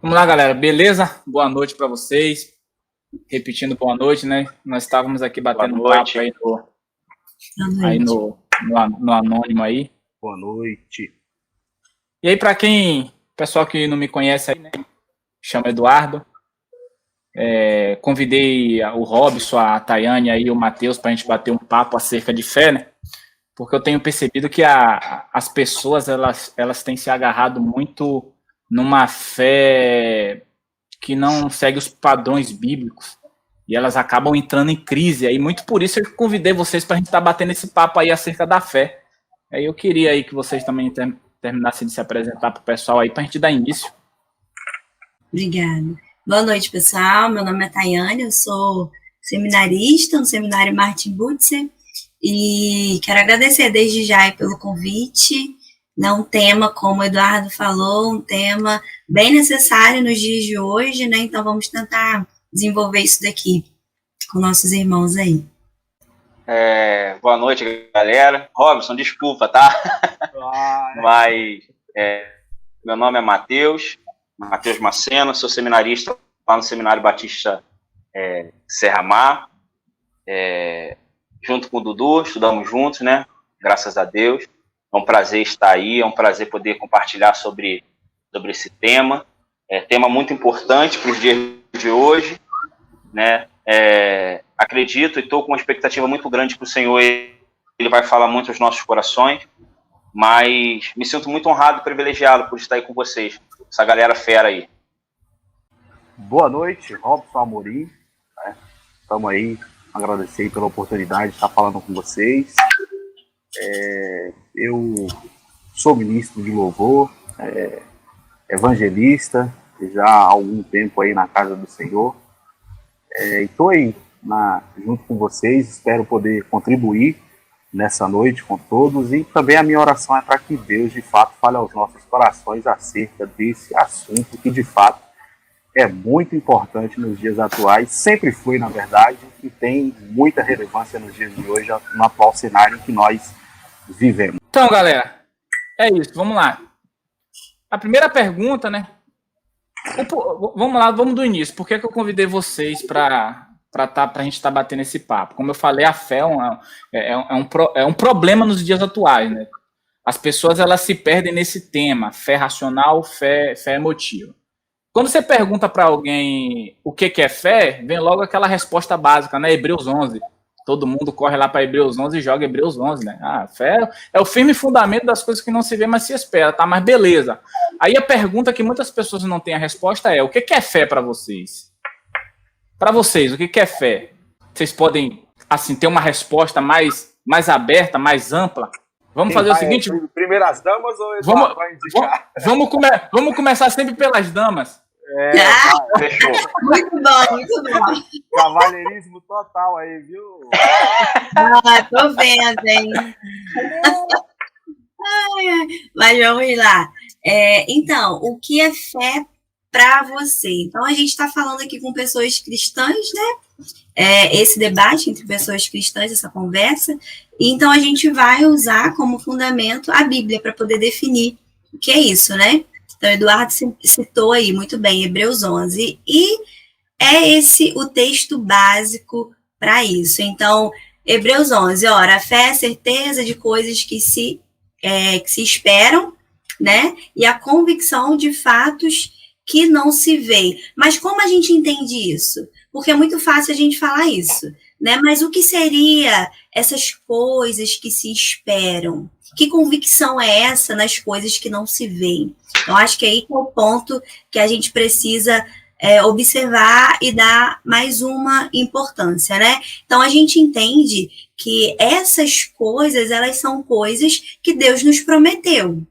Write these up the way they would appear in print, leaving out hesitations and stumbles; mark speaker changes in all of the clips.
Speaker 1: Vamos lá, galera. Beleza? Boa noite para vocês. Repetindo, boa noite, né? Nós estávamos aqui batendo um papo no anônimo aí.
Speaker 2: Boa noite.
Speaker 1: E aí, para quem, pessoal que não me conhece aí, né? Chama Eduardo. Convidei o Robson, a Tayane aí, o Matheus, para a gente bater um papo acerca de fé, né? Porque eu tenho percebido que as pessoas, elas têm se agarrado muito numa fé que não segue os padrões bíblicos e elas acabam entrando em crise. Aí muito por isso eu convidei vocês para a gente estar batendo esse papo aí acerca da fé. Aí eu queria aí que vocês também terminassem de se apresentar para o pessoal aí para a gente dar início.
Speaker 3: Obrigada. Boa noite, pessoal. Meu nome é Tayane, eu sou seminarista no Seminário Martin Butzer e quero agradecer desde já pelo convite. Um tema, como o Eduardo falou, um tema bem necessário nos dias de hoje, né? Então vamos tentar desenvolver isso daqui com nossos irmãos aí.
Speaker 4: Boa noite, galera. Robson, desculpa, tá? Mas meu nome é Matheus Maceno, sou seminarista lá no Seminário Batista Serra Mar. Junto com o Dudu, estudamos juntos, né? Graças a Deus. É um prazer estar aí, é um prazer poder compartilhar sobre esse tema. Tema muito importante para os dias de hoje, né? Acredito e estou com uma expectativa muito grande para o Senhor. Ele vai falar muito aos nossos corações, mas me sinto muito honrado e privilegiado por estar aí com vocês, essa galera fera aí.
Speaker 2: Boa noite, Robson Amorim. Estamos aí, agradecer pela oportunidade de estar falando com vocês. Eu sou ministro de louvor, evangelista, já há algum tempo aí na casa do Senhor. Estou aí junto com vocês, espero poder contribuir nessa noite com todos, e também a minha oração é para que Deus de fato fale aos nossos corações acerca desse assunto que de fato é muito importante nos dias atuais, sempre foi na verdade, e tem muita relevância nos dias de hoje, no atual cenário em que nós vivemos.
Speaker 1: Então, galera, é isso, vamos lá. A primeira pergunta, né? Vamos lá, vamos do início. Por que eu convidei vocês para a gente estar batendo esse papo? Como eu falei, a fé é um problema nos dias atuais, né? As pessoas elas se perdem nesse tema, fé racional, fé emotiva. Quando você pergunta para alguém o que é fé, vem logo aquela resposta básica, né? Hebreus 11. Todo mundo corre lá para Hebreus 11 e joga Hebreus 11, né? Fé é o firme fundamento das coisas que não se vê, mas se espera, tá? Mas beleza. Aí a pergunta que muitas pessoas não têm a resposta é: o que é fé para vocês? Para vocês, o que é fé? Vocês podem, assim, ter uma resposta mais aberta, mais ampla? Vamos fazer o seguinte...
Speaker 2: Primeiras damas ou Eduardo vai indicar?
Speaker 1: Vamos começar sempre pelas damas.
Speaker 4: Fechou.
Speaker 3: Muito bom.
Speaker 2: Cavalheirismo total aí, viu?
Speaker 3: Tô vendo, hein? Mas vamos lá. Então, o que é fé para você? Então, a gente está falando aqui com pessoas cristãs, né? Esse debate entre pessoas cristãs, essa conversa. Então, a gente vai usar como fundamento a Bíblia para poder definir o que é isso, né? Então, Eduardo citou aí muito bem Hebreus 11, e é esse o texto básico para isso. Então, Hebreus 11, ora, a fé é a certeza de coisas que se esperam, né? E a convicção de fatos que não se veem. Mas como a gente entende isso? Porque é muito fácil a gente falar isso, né? Mas o que seria essas coisas que se esperam? Que convicção é essa nas coisas que não se veem? Então, acho que aí é o ponto que a gente precisa observar e dar mais uma importância, né? Então, a gente entende que essas coisas, elas são coisas que Deus nos prometeu,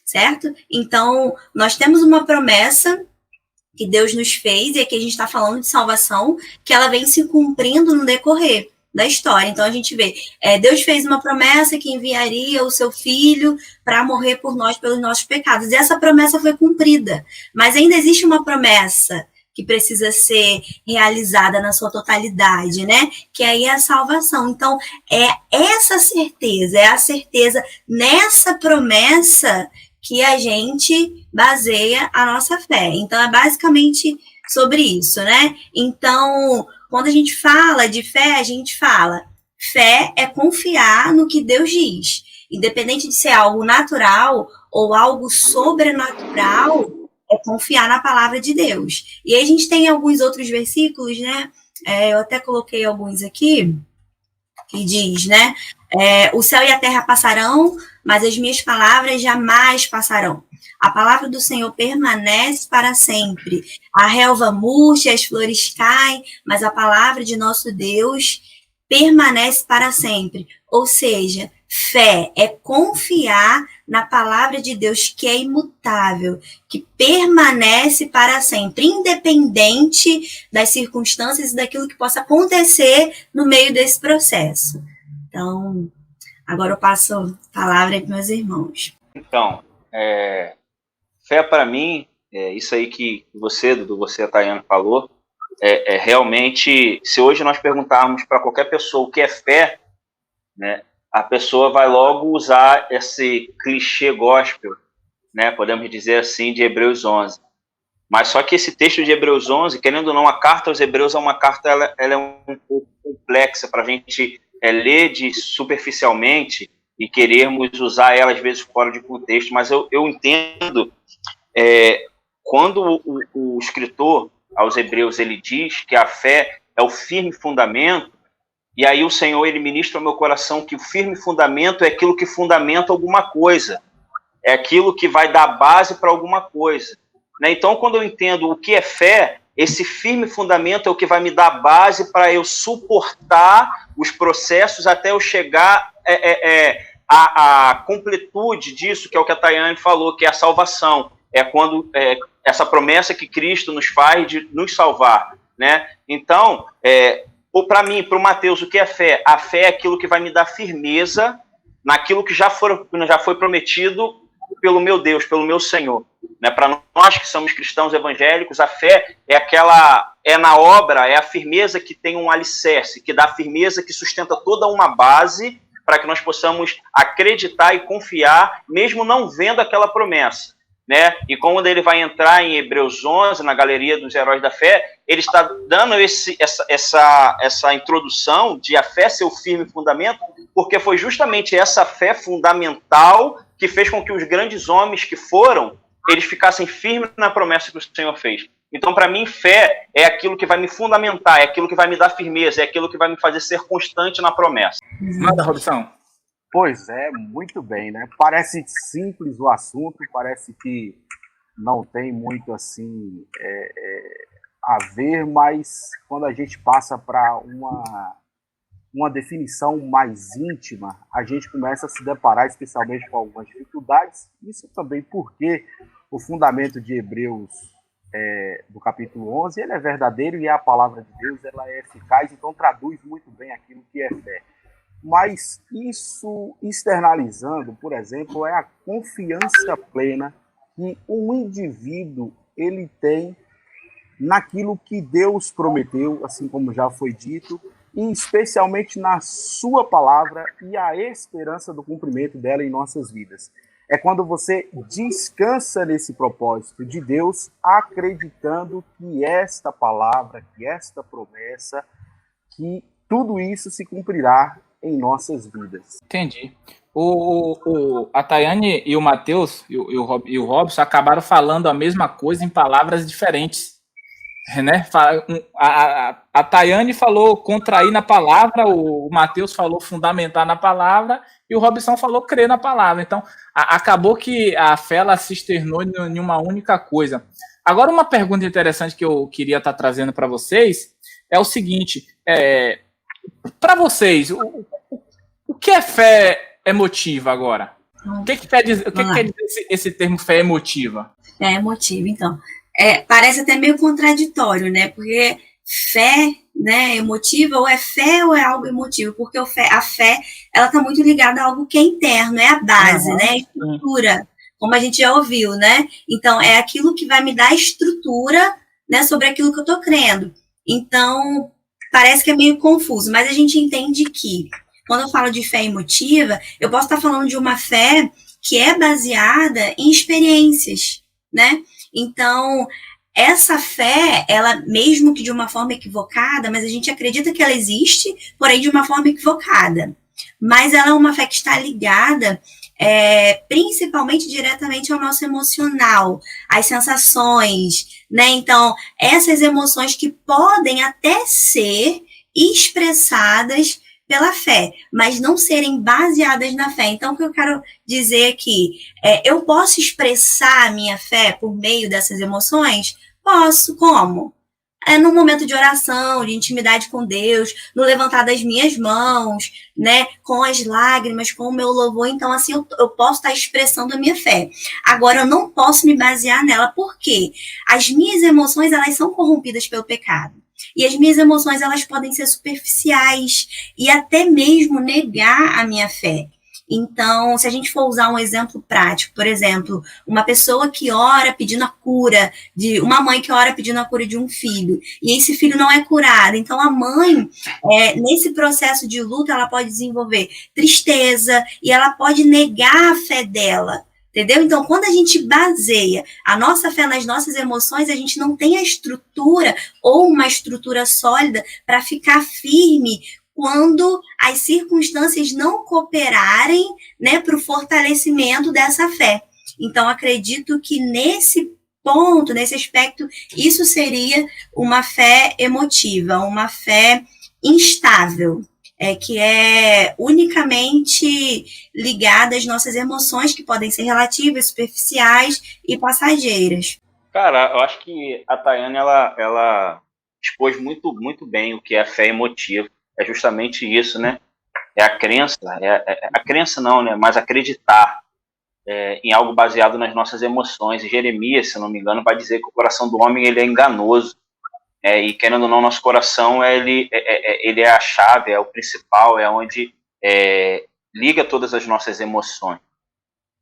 Speaker 3: certo? Então, nós temos uma promessa que Deus nos fez, e aqui a gente está falando de salvação, que ela vem se cumprindo no decorrer da história. Então, a gente vê, Deus fez uma promessa que enviaria o seu filho para morrer por nós, pelos nossos pecados. E essa promessa foi cumprida. Mas ainda existe uma promessa que precisa ser realizada na sua totalidade, né? Que aí é a salvação. Então, é essa certeza, é a certeza nessa promessa que a gente baseia a nossa fé. Então, é basicamente sobre isso, né? Então, quando a gente fala de fé, a gente fala, fé é confiar no que Deus diz. Independente de ser algo natural ou algo sobrenatural, é confiar na palavra de Deus. E aí a gente tem alguns outros versículos, né? Eu até coloquei alguns aqui, que diz, né? O céu e a terra passarão, mas as minhas palavras jamais passarão. A palavra do Senhor permanece para sempre. A relva murcha, as flores caem, mas a palavra de nosso Deus permanece para sempre. Ou seja, fé é confiar na palavra de Deus que é imutável, que permanece para sempre, independente das circunstâncias e daquilo que possa acontecer no meio desse processo. Então, agora eu passo a palavra para meus irmãos.
Speaker 4: Então, fé para mim, isso aí que você, Dudu, você, a Tayane, falou, realmente, se hoje nós perguntarmos para qualquer pessoa o que é fé, né, a pessoa vai logo usar esse clichê gospel, né, podemos dizer assim, de Hebreus 11. Mas só que esse texto de Hebreus 11, querendo ou não, a carta aos Hebreus é uma carta, ela é um pouco complexa para a gente ler superficialmente e querermos usar ela às vezes fora de contexto, mas eu entendo quando o escritor aos Hebreus ele diz que a fé é o firme fundamento, e aí o Senhor ele ministra ao meu coração que o firme fundamento é aquilo que fundamenta alguma coisa, é aquilo que vai dar base para alguma coisa, né? Então, quando eu entendo o que é fé, esse firme fundamento é o que vai me dar base para eu suportar os processos até eu chegar à completude disso, que é o que a Tayane falou, que é a salvação. É quando essa promessa que Cristo nos faz de nos salvar, né? Então, ou para mim, para o Mateus, o que é fé? A fé é aquilo que vai me dar firmeza naquilo que já foi prometido pelo meu Deus, pelo meu Senhor. Né? Para nós que somos cristãos evangélicos, a fé é na obra, é a firmeza que tem um alicerce, que dá firmeza, que sustenta toda uma base para que nós possamos acreditar e confiar, mesmo não vendo aquela promessa. Né? E quando ele vai entrar em Hebreus 11, na galeria dos heróis da fé, ele está dando essa introdução de a fé ser o firme fundamento, porque foi justamente essa fé fundamental que fez com que os grandes homens que foram, eles ficassem firmes na promessa que o Senhor fez. Então, para mim, fé é aquilo que vai me fundamentar, é aquilo que vai me dar firmeza, é aquilo que vai me fazer ser constante na promessa.
Speaker 1: Manda, Robson.
Speaker 2: Pois é, muito bem, né? Parece simples o assunto, parece que não tem muito assim a ver, mas quando a gente passa para uma definição mais íntima, a gente começa a se deparar especialmente com algumas dificuldades. Isso também porque o fundamento de Hebreus do capítulo 11, ele é verdadeiro e a palavra de Deus ela é eficaz, então traduz muito bem aquilo que é fé. Mas isso externalizando, por exemplo, é a confiança plena que um indivíduo ele tem naquilo que Deus prometeu, assim como já foi dito, e especialmente na sua palavra e a esperança do cumprimento dela em nossas vidas. É quando você descansa nesse propósito de Deus, acreditando que esta palavra, que esta promessa, que tudo isso se cumprirá em nossas vidas.
Speaker 1: Entendi. A Tayane e o Mateus e o Robson acabaram falando a mesma coisa em palavras diferentes. Né? A Tayane falou contrair na palavra, o Mateus falou fundamentar na palavra e o Robson falou crer na palavra. Então, acabou que a fé ela se externou em uma única coisa. Agora, uma pergunta interessante que eu queria estar trazendo para vocês é o seguinte: para vocês, o que é fé emotiva agora? O que quer dizer esse termo fé emotiva?
Speaker 3: Fé emotiva, então. Parece até meio contraditório, né? Porque fé, né, emotiva, ou é fé ou é algo emotivo? Porque a fé, ela está muito ligada a algo que é interno, é a base, né? A estrutura, como a gente já ouviu, né? Então, é aquilo que vai me dar estrutura, né, sobre aquilo que eu estou crendo. Então, parece que é meio confuso, mas a gente entende que, quando eu falo de fé emotiva, eu posso estar falando de uma fé que é baseada em experiências, né? Então, essa fé, ela, mesmo que de uma forma equivocada, mas a gente acredita que ela existe, porém de uma forma equivocada. Mas ela é uma fé que está ligada principalmente diretamente ao nosso emocional, às sensações, né? Então, essas emoções que podem até ser expressadas pela fé, mas não serem baseadas na fé. Então, o que eu quero dizer aqui eu posso expressar a minha fé por meio dessas emoções? Posso. Como? No momento de oração, de intimidade com Deus, no levantar das minhas mãos, né, com as lágrimas, com o meu louvor. Então, assim, eu posso estar expressando a minha fé. Agora, eu não posso me basear nela. Por quê? As minhas emoções, elas são corrompidas pelo pecado. E as minhas emoções, elas podem ser superficiais e até mesmo negar a minha fé. Então, se a gente for usar um exemplo prático, por exemplo, uma pessoa que ora pedindo a cura, uma mãe que ora pedindo a cura de um filho, e esse filho não é curado. Então, a mãe, nesse processo de luta, ela pode desenvolver tristeza e ela pode negar a fé dela. Entendeu? Então, quando a gente baseia a nossa fé nas nossas emoções, a gente não tem a estrutura ou uma estrutura sólida para ficar firme quando as circunstâncias não cooperarem, né, para o fortalecimento dessa fé. Então, acredito que nesse ponto, nesse aspecto, isso seria uma fé emotiva, uma fé instável, que é unicamente ligada às nossas emoções, que podem ser relativas, superficiais e passageiras.
Speaker 4: Cara, eu acho que a Tayane, ela expôs muito, muito bem o que é a fé emotiva. É justamente isso, né? É a crença, a crença não, né? Mas acreditar em algo baseado nas nossas emoções. E Jeremias, se não me engano, vai dizer que o coração do homem ele é enganoso. E querendo ou não, nosso coração ele é a chave, é o principal, é onde liga todas as nossas emoções.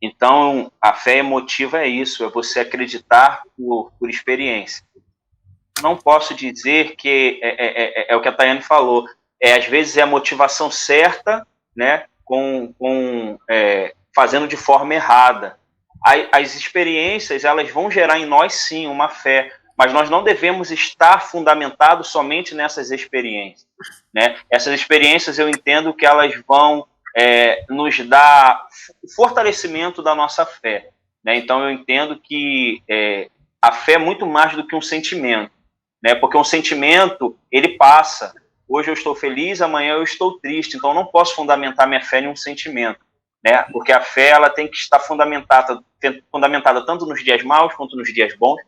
Speaker 4: Então, a fé emotiva é isso, é você acreditar por experiência. Não posso dizer que é o que a Tayane falou. Às vezes é a motivação certa, né, fazendo de forma errada. As experiências, elas vão gerar em nós, sim, uma fé, mas nós não devemos estar fundamentados somente nessas experiências, né? Essas experiências, eu entendo que elas vão nos dar o fortalecimento da nossa fé, né? Então, eu entendo que a fé é muito mais do que um sentimento, né? Porque um sentimento, ele passa. Hoje eu estou feliz, amanhã eu estou triste. Então, eu não posso fundamentar minha fé em um sentimento, né? Porque a fé ela tem que estar fundamentada tanto nos dias maus quanto nos dias bons.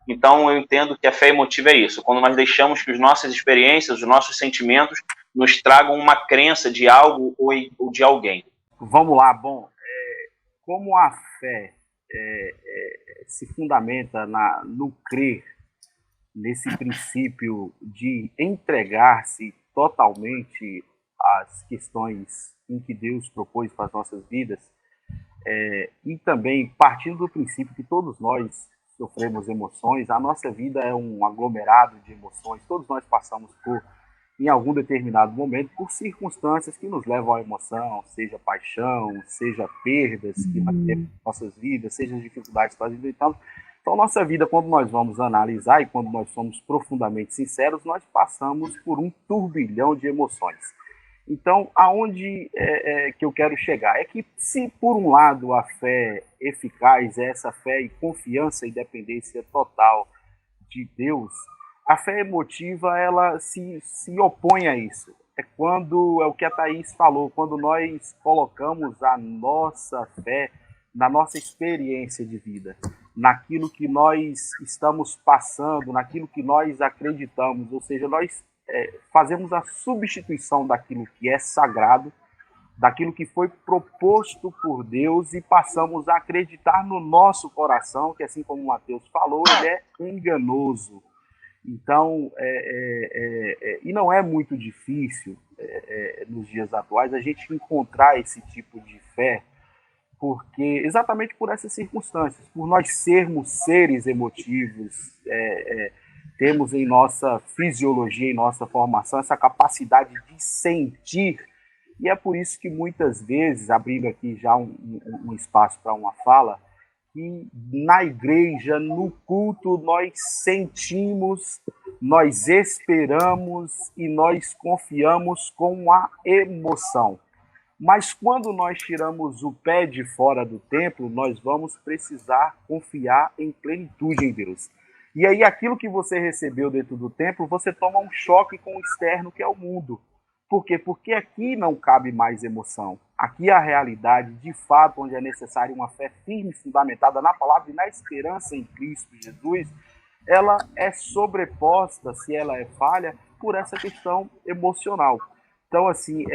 Speaker 4: Então, eu entendo que a fé emotiva é isso. Quando nós deixamos que as nossas experiências, os nossos sentimentos, nos tragam uma crença de algo ou de alguém.
Speaker 2: Vamos lá. Bom, como a fé se fundamenta no crer, nesse princípio de entregar-se totalmente às questões em que Deus propôs para as nossas vidas, e também partindo do princípio que todos nós sofremos emoções, a nossa vida é um aglomerado de emoções, todos nós passamos em algum determinado momento, por circunstâncias que nos levam à emoção, seja paixão, seja perdas que nós temos em nossas vidas, seja dificuldades que nós enfrentamos. Então, nossa vida, quando nós vamos analisar e quando nós somos profundamente sinceros, nós passamos por um turbilhão de emoções. Então, aonde que eu quero chegar? É que se, por um lado, a fé eficaz é essa fé e confiança e dependência total de Deus, a fé emotiva, ela se opõe a isso. É o que a Thaís falou, quando nós colocamos a nossa fé na nossa experiência de vida, naquilo que nós estamos passando, naquilo que nós acreditamos, ou seja, nós fazemos a substituição daquilo que é sagrado, daquilo que foi proposto por Deus e passamos a acreditar no nosso coração, que assim como o Mateus falou, ele é enganoso. Então, e não é muito difícil nos dias atuais a gente encontrar esse tipo de fé, porque exatamente por essas circunstâncias, por nós sermos seres emotivos, temos em nossa fisiologia, em nossa formação, essa capacidade de sentir E é por isso que muitas vezes, abrindo aqui já um espaço para uma fala, que na igreja, no culto, nós sentimos, nós esperamos e nós confiamos com a emoção. Mas quando nós tiramos o pé de fora do templo, nós vamos precisar confiar em plenitude em Deus. E aí aquilo que você recebeu dentro do templo, você toma um choque com o externo, que é o mundo. Por quê? Porque aqui não cabe mais emoção. Aqui a realidade, de fato, onde é necessária uma fé firme, fundamentada na palavra e na esperança em Cristo Jesus, ela é sobreposta, se ela é falha, por essa questão emocional. Então, assim,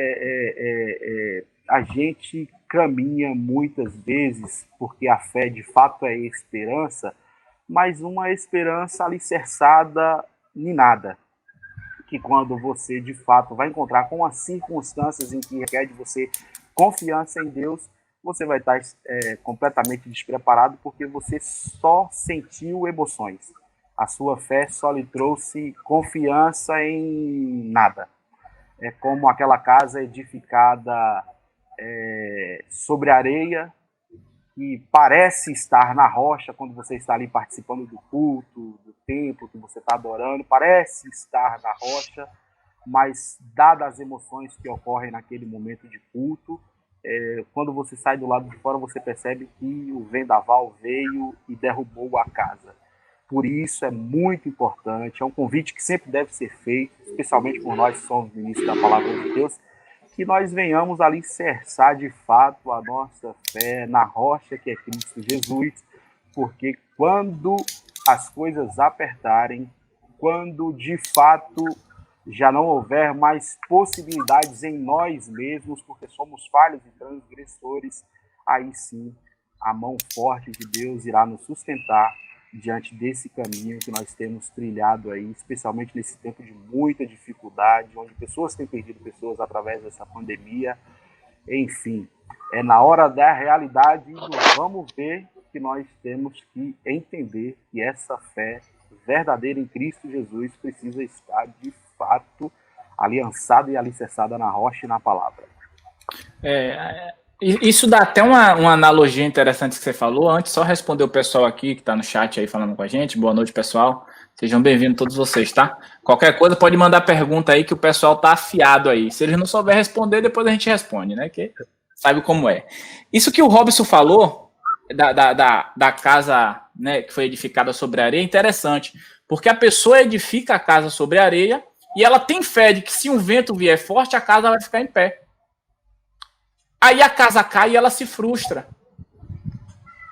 Speaker 2: a gente caminha muitas vezes, porque a fé de fato é esperança, mas uma esperança alicerçada em nada. Que quando você de fato vai encontrar com as circunstâncias em que requer de você confiança em Deus, você vai estar completamente despreparado, porque você só sentiu emoções. A sua fé só lhe trouxe confiança em nada. É como aquela casa edificada sobre areia, que parece estar na rocha quando você está ali participando do culto, do templo que você está adorando, parece estar na rocha, mas dadas as emoções que ocorrem naquele momento de culto, quando você sai do lado de fora, você percebe que o vendaval veio e derrubou a casa. Por isso é muito importante, é um convite que sempre deve ser feito, especialmente por nós que somos ministros da Palavra de Deus, que nós venhamos alicerçar de fato a nossa fé na rocha que é Cristo Jesus, porque quando as coisas apertarem, quando de fato já não houver mais possibilidades em nós mesmos, porque somos falhos e transgressores, aí sim a mão forte de Deus irá nos sustentar diante desse caminho que nós temos trilhado aí, especialmente nesse tempo de muita dificuldade, onde pessoas têm perdido pessoas através dessa pandemia. Enfim, é na hora da realidade do vamos ver que nós temos que entender que essa fé verdadeira em Cristo Jesus precisa estar, de fato, aliançada e alicerçada na rocha e na palavra.
Speaker 1: Isso dá até uma analogia interessante que você falou. Antes, só responder o pessoal aqui que está no chat aí falando com a gente. Boa noite, pessoal. Sejam bem-vindos todos vocês, tá? Qualquer coisa pode mandar pergunta aí que o pessoal tá afiado aí. Se eles não souber responder, depois a gente responde, né? Que sabe como é. Isso que o Robson falou da casa, né, que foi edificada sobre areia é interessante, porque a pessoa edifica a casa sobre areia e ela tem fé de que se um vento vier forte, a casa vai ficar em pé. Aí a casa cai e ela se frustra.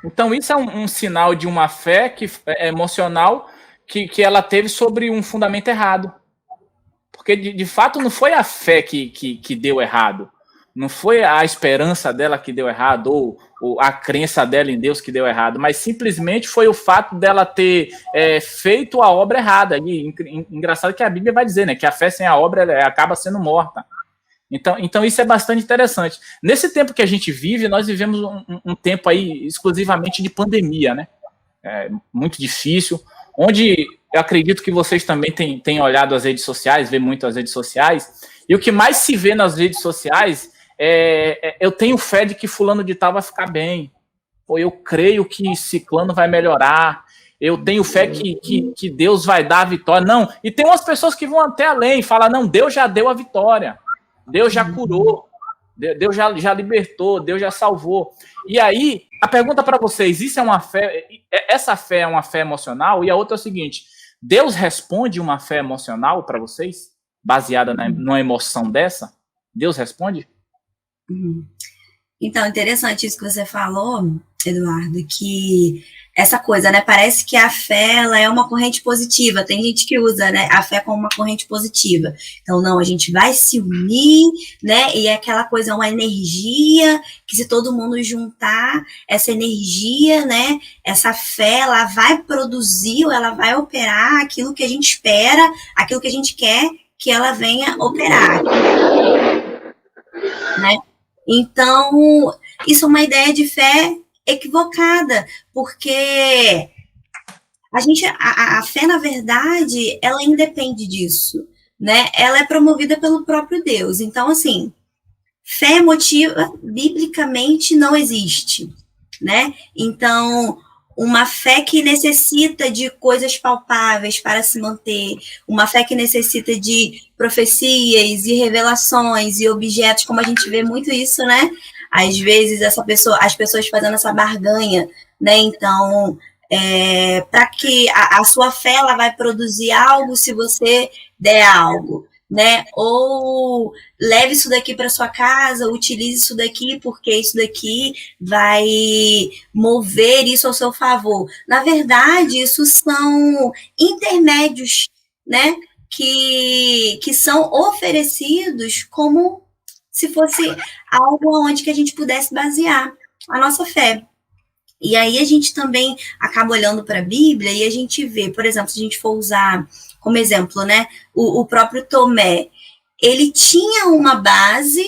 Speaker 1: Então isso é um sinal de uma fé que é emocional que ela teve sobre um fundamento errado. Porque de fato não foi a fé que deu errado. Não foi a esperança dela que deu errado, ou a crença dela em Deus que deu errado, mas simplesmente foi o fato dela ter feito a obra errada. E engraçado que a Bíblia vai dizer, né, que a fé sem a obra acaba sendo morta. Então isso é bastante interessante. Nesse tempo que a gente vive, nós vivemos um tempo aí exclusivamente de pandemia, né? Muito difícil, onde eu acredito que vocês também têm olhado as redes sociais, vê muito as redes sociais, e o que mais se vê nas redes sociais eu tenho fé de que fulano de tal vai ficar bem, ou eu creio que ciclano vai melhorar, eu tenho fé que Deus vai dar a vitória. Não, e tem umas pessoas que vão até além, falam, não, Deus já deu a vitória, Deus já curou, Deus já libertou, Deus já salvou. E aí, a pergunta para vocês, isso é uma fé, essa fé é uma fé emocional? E a outra é o seguinte, Deus responde uma fé emocional para vocês? Baseada numa emoção dessa? Deus responde?
Speaker 3: Então, interessante isso que você falou, Eduardo, que essa coisa, né, parece que a fé, ela é uma corrente positiva, tem gente que usa, né, a fé como uma corrente positiva, então não, a gente vai se unir, né, e aquela coisa, uma energia, que se todo mundo juntar essa energia, né, essa fé, ela vai produzir, ela vai operar aquilo que a gente espera, aquilo que a gente quer que ela venha operar, né. Então, isso é uma ideia de fé equivocada, porque a fé, na verdade, ela independe disso, né? Ela é promovida pelo próprio Deus. Então, assim, fé emotiva, biblicamente, não existe, né? Então, uma fé que necessita de coisas palpáveis para se manter, uma fé que necessita de profecias e revelações e objetos, como a gente vê muito isso, né? Às vezes as pessoas fazendo essa barganha, né? Então, para que a sua fé ela vai produzir algo se você der algo, né? Ou leve isso daqui para sua casa, utilize isso daqui porque isso daqui vai mover isso ao seu favor. Na verdade, isso são intermédios, né? Que são oferecidos como se fosse algo onde que a gente pudesse basear a nossa fé. E aí a gente também acaba olhando para a Bíblia e a gente vê, por exemplo, se a gente for usar como exemplo, né, o próprio Tomé, ele tinha uma base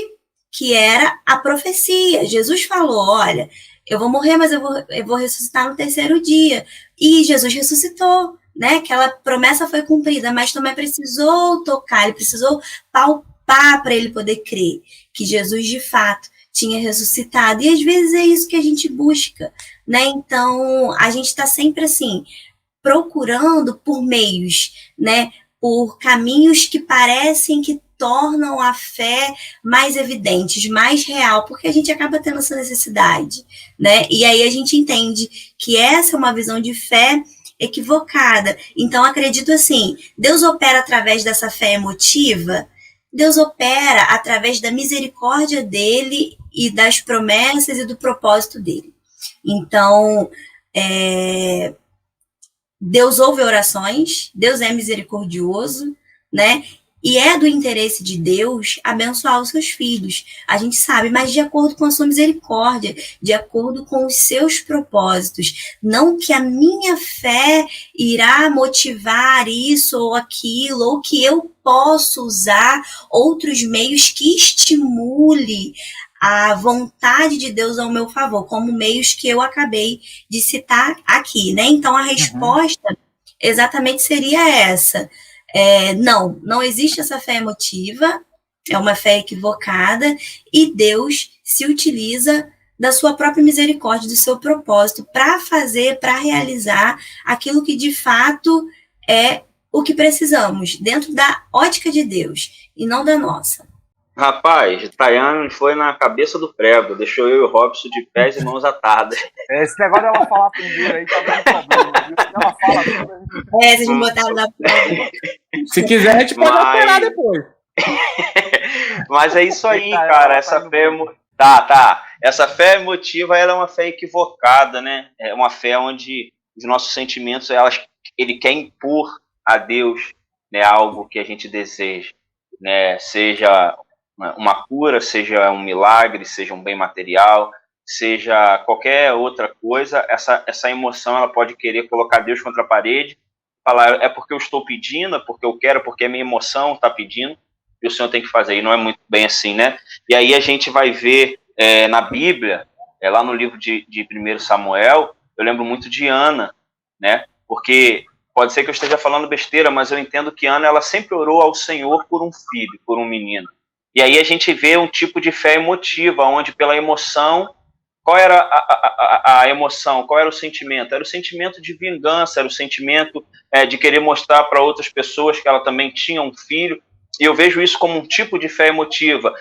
Speaker 3: que era a profecia. Jesus falou, olha, eu vou morrer, mas eu vou ressuscitar no terceiro dia. E Jesus ressuscitou, né? Aquela promessa foi cumprida, mas Tomé precisou tocar, ele precisou palpar para ele poder crer que Jesus, de fato, tinha ressuscitado. E às vezes é isso que a gente busca, né? Então, a gente está sempre assim, procurando por meios, né? Por caminhos que parecem que tornam a fé mais evidente, mais real, porque a gente acaba tendo essa necessidade, né? E aí a gente entende que essa é uma visão de fé equivocada. Então, acredito assim, Deus opera através dessa fé emotiva, Deus opera através da misericórdia dele e das promessas e do propósito dele. Então, Deus ouve orações, Deus é misericordioso, né? E é do interesse de Deus abençoar os seus filhos. A gente sabe, mas de acordo com a sua misericórdia, de acordo com os seus propósitos. Não que a minha fé irá motivar isso ou aquilo, ou que eu possa usar outros meios que estimule a vontade de Deus ao meu favor, como meios que eu acabei de citar aqui, né? Então, a resposta exatamente seria essa. Não existe essa fé emotiva, é uma fé equivocada, e Deus se utiliza da sua própria misericórdia, do seu propósito, para realizar aquilo que de fato é o que precisamos, dentro da ótica de Deus, e não da nossa.
Speaker 4: Rapaz, Tayane foi na cabeça do prego, deixou eu e o Robson de pés e mãos atadas.
Speaker 2: Esse negócio dela falar primeiro aí tá dando problema, viu? Ela fala tudo.
Speaker 3: Se a gente botar na prova.
Speaker 1: Se quiser, a gente pode operar depois.
Speaker 4: Mas é isso aí, cara. Essa fé... Essa fé emotiva, ela é uma fé equivocada, né? É uma fé onde os nossos sentimentos, ele quer impor a Deus, né, algo que a gente deseja, né? Seja uma cura, seja um milagre, seja um bem material, seja qualquer outra coisa, essa emoção ela pode querer colocar Deus contra a parede, falar, é porque eu estou pedindo, é porque eu quero, porque a minha emoção está pedindo, e o Senhor tem que fazer, e não é muito bem assim, né? E aí a gente vai ver na Bíblia, lá no livro de 1 Samuel, eu lembro muito de Ana, né? Porque pode ser que eu esteja falando besteira, mas eu entendo que Ana, ela sempre orou ao Senhor por um filho, por um menino. E aí a gente vê um tipo de fé emotiva, onde pela emoção, qual era a emoção, qual era o sentimento? Era o sentimento de vingança, era o sentimento de querer mostrar para outras pessoas que ela também tinha um filho. E eu vejo isso como um tipo de fé emotiva,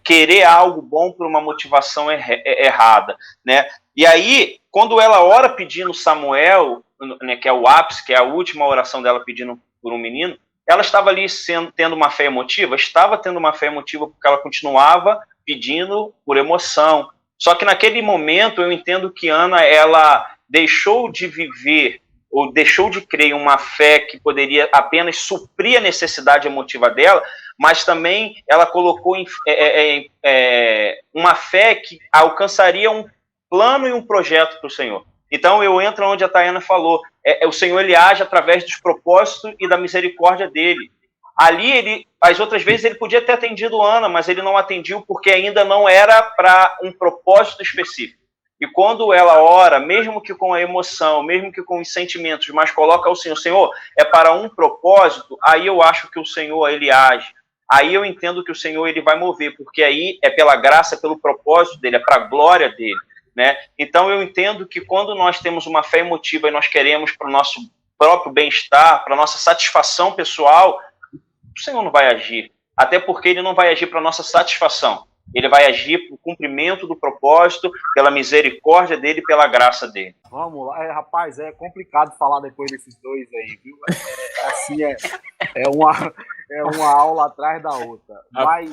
Speaker 4: querer algo bom por uma motivação errada, né? E aí, quando ela ora pedindo Samuel, né, que é o ápice, que é a última oração dela pedindo por um menino, ela estava ali tendo uma fé emotiva? Estava tendo uma fé emotiva porque ela continuava pedindo por emoção. Só que naquele momento eu entendo que Ana, ela deixou de viver ou deixou de crer em uma fé que poderia apenas suprir a necessidade emotiva dela, mas também ela colocou uma fé que alcançaria um plano e um projeto para o Senhor. Então eu entro onde a Tayana falou, o Senhor ele age através dos propósitos e da misericórdia dele. Ali, as outras vezes, ele podia ter atendido Ana, mas ele não atendiu porque ainda não era para um propósito específico. E quando ela ora, mesmo que com a emoção, mesmo que com os sentimentos, mas coloca ao Senhor, Senhor, é para um propósito, aí eu acho que o Senhor, ele age. aí eu entendo que o Senhor ele vai mover, porque aí é pela graça, pelo propósito dele, é para a glória dele, né? Então eu entendo que quando nós temos uma fé emotiva e nós queremos para o nosso próprio bem-estar, para a nossa satisfação pessoal, o Senhor não vai agir, até porque ele não vai agir para a nossa satisfação, ele vai agir para o cumprimento do propósito, pela misericórdia dele e pela graça dele.
Speaker 2: Vamos lá, rapaz, é complicado falar depois desses dois aí, viu? Assim, é uma aula atrás da outra. Mas,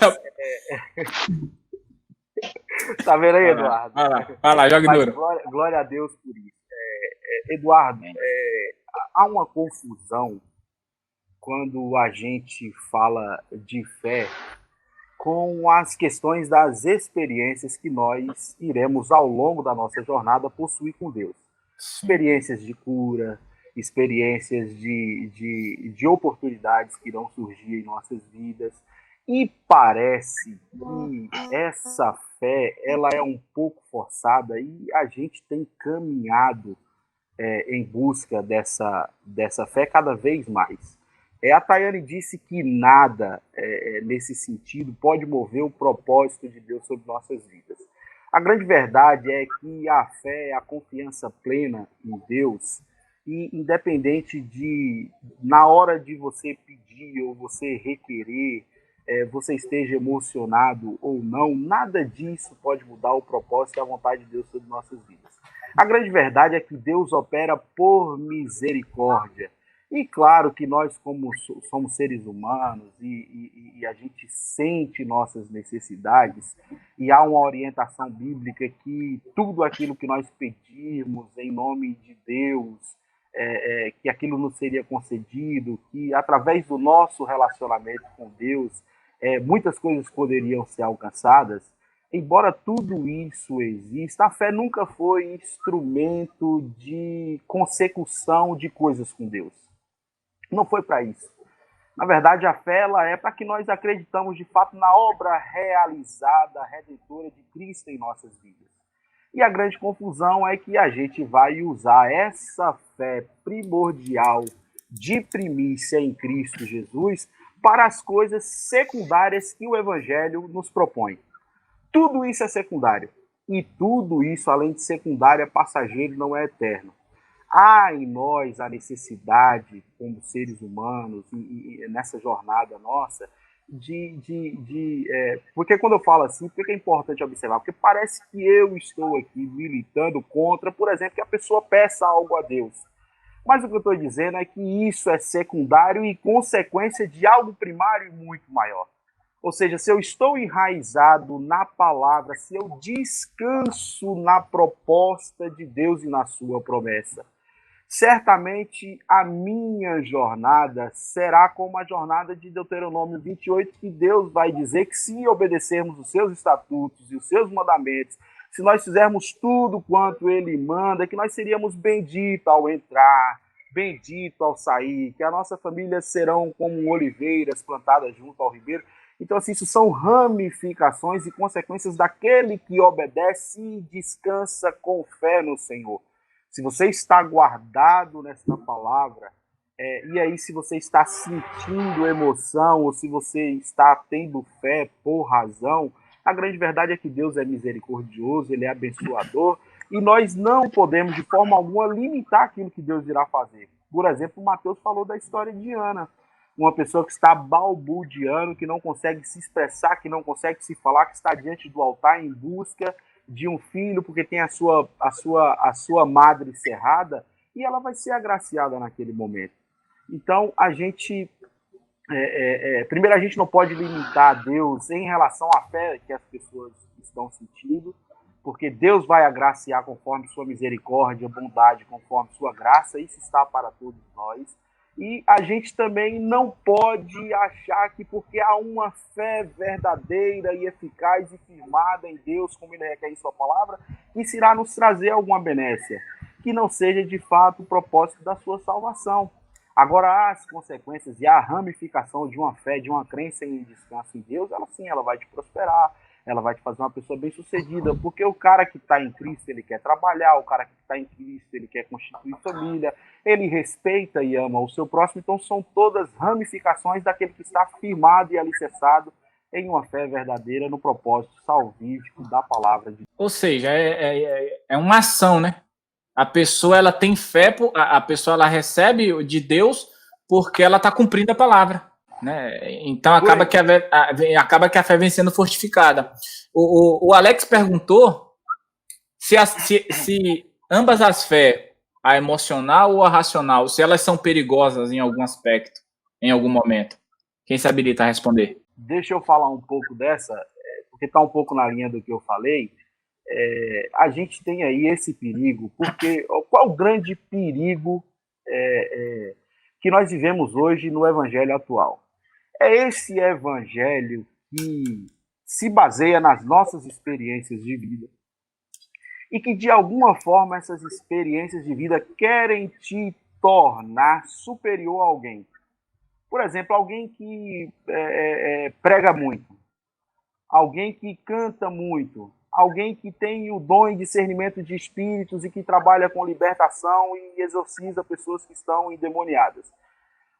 Speaker 2: tá vendo aí, Eduardo?
Speaker 1: Vai lá, joga duro.
Speaker 2: Glória a Deus por isso. Eduardo, há uma confusão quando a gente fala de fé com as questões das experiências que nós iremos, ao longo da nossa jornada, possuir com Deus. Experiências de cura, experiências de oportunidades que irão surgir em nossas vidas. E parece que essa fé ela é um pouco forçada e a gente tem caminhado em busca dessa fé cada vez mais. A Tayane disse que nada nesse sentido pode mover o propósito de Deus sobre nossas vidas. A grande verdade é que a fé é a confiança plena em Deus e independente de, na hora de você pedir ou você requerer, você esteja emocionado ou não, nada disso pode mudar o propósito e a vontade de Deus sobre nossas vidas. A grande verdade é que Deus opera por misericórdia. E claro que nós, como somos seres humanos e a gente sente nossas necessidades, e há uma orientação bíblica que tudo aquilo que nós pedirmos em nome de Deus, que aquilo nos seria concedido, que através do nosso relacionamento com Deus, muitas coisas poderiam ser alcançadas. Embora tudo isso exista, a fé nunca foi instrumento de consecução de coisas com Deus. Não foi para isso. Na verdade, a fé ela é para que nós acreditamos de fato na obra realizada, redentora de Cristo em nossas vidas. E a grande confusão é que a gente vai usar essa fé primordial de primícia em Cristo Jesus para as coisas secundárias que o Evangelho nos propõe. Tudo isso é secundário. E tudo isso, além de secundário, é passageiro, não é eterno. Há em nós a necessidade, como seres humanos, e nessa jornada nossa, porque quando eu falo assim, por que é importante observar? Porque parece que eu estou aqui militando contra, por exemplo, que a pessoa peça algo a Deus. Mas o que eu estou dizendo é que isso é secundário e consequência de algo primário e muito maior. Ou seja, se eu estou enraizado na palavra, se eu descanso na proposta de Deus e na sua promessa, certamente a minha jornada será como a jornada de Deuteronômio 28, que Deus vai dizer que se obedecermos os seus estatutos e os seus mandamentos, se nós fizermos tudo quanto ele manda, que nós seríamos benditos ao entrar, bendito ao sair, que a nossa família serão como oliveiras plantadas junto ao ribeiro. Então, assim, isso são ramificações e consequências daquele que obedece e descansa com fé no Senhor. Se você está guardado nesta palavra, e aí se você está sentindo emoção, ou se você está tendo fé por razão, a grande verdade é que Deus é misericordioso, Ele é abençoador, e nós não podemos, de forma alguma, limitar aquilo que Deus irá fazer. Por exemplo, o Mateus falou da história de Ana, uma pessoa que está balbuciando, que não consegue se expressar, que não consegue se falar, que está diante do altar em busca de um filho, porque tem a sua madre cerrada, e ela vai ser agraciada naquele momento. Então, primeiro, a gente não pode limitar Deus em relação à fé que as pessoas estão sentindo, porque Deus vai agraciar conforme sua misericórdia, bondade, conforme sua graça, isso está para todos nós. E a gente também não pode achar que porque há uma fé verdadeira e eficaz e firmada em Deus, como Ele requer em sua palavra, isso irá nos trazer alguma benécia, que não seja de fato o propósito da sua salvação. Agora, há as consequências e a ramificação de uma fé, de uma crença em descanso em Deus, ela sim, ela vai te prosperar, ela vai te fazer uma pessoa bem-sucedida, porque o cara que está em Cristo, ele quer trabalhar, o cara que está em Cristo, ele quer constituir família, ele respeita e ama o seu próximo, então são todas ramificações daquele que está firmado e alicerçado em uma fé verdadeira no propósito salvífico da palavra de Deus.
Speaker 1: Ou seja, é uma ação, né? A pessoa, ela tem fé, a pessoa, ela recebe de Deus porque ela está cumprindo a palavra. Né? Então acaba que a fé vem sendo fortificada. O Alex perguntou se ambas as fés, a emocional ou a racional, se elas são perigosas em algum aspecto, em algum momento. Quem se habilita a responder?
Speaker 2: Deixa eu falar um pouco dessa, porque está um pouco na linha do que eu falei. A gente tem aí esse perigo, porque qual o grande perigo que nós vivemos hoje no evangelho atual? É esse evangelho que se baseia nas nossas experiências de vida e que, de alguma forma, essas experiências de vida querem te tornar superior a alguém. Por exemplo, alguém que prega muito, alguém que canta muito, alguém que tem o dom e discernimento de espíritos e que trabalha com libertação e exorciza pessoas que estão endemoniadas.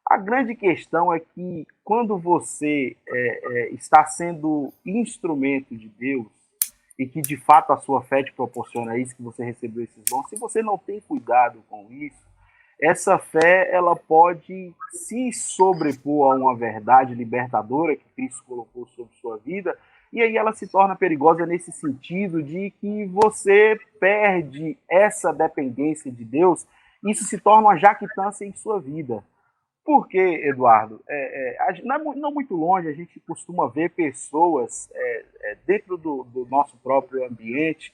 Speaker 2: A grande questão é que quando você está sendo instrumento de Deus e que de fato a sua fé te proporciona isso, que você recebeu esses dons, se você não tem cuidado com isso, essa fé ela pode se sobrepor a uma verdade libertadora que Cristo colocou sobre sua vida, e aí ela se torna perigosa nesse sentido de que você perde essa dependência de Deus, e isso se torna uma jactância em sua vida. Por quê, Eduardo? Não muito longe, a gente costuma ver pessoas dentro do nosso próprio ambiente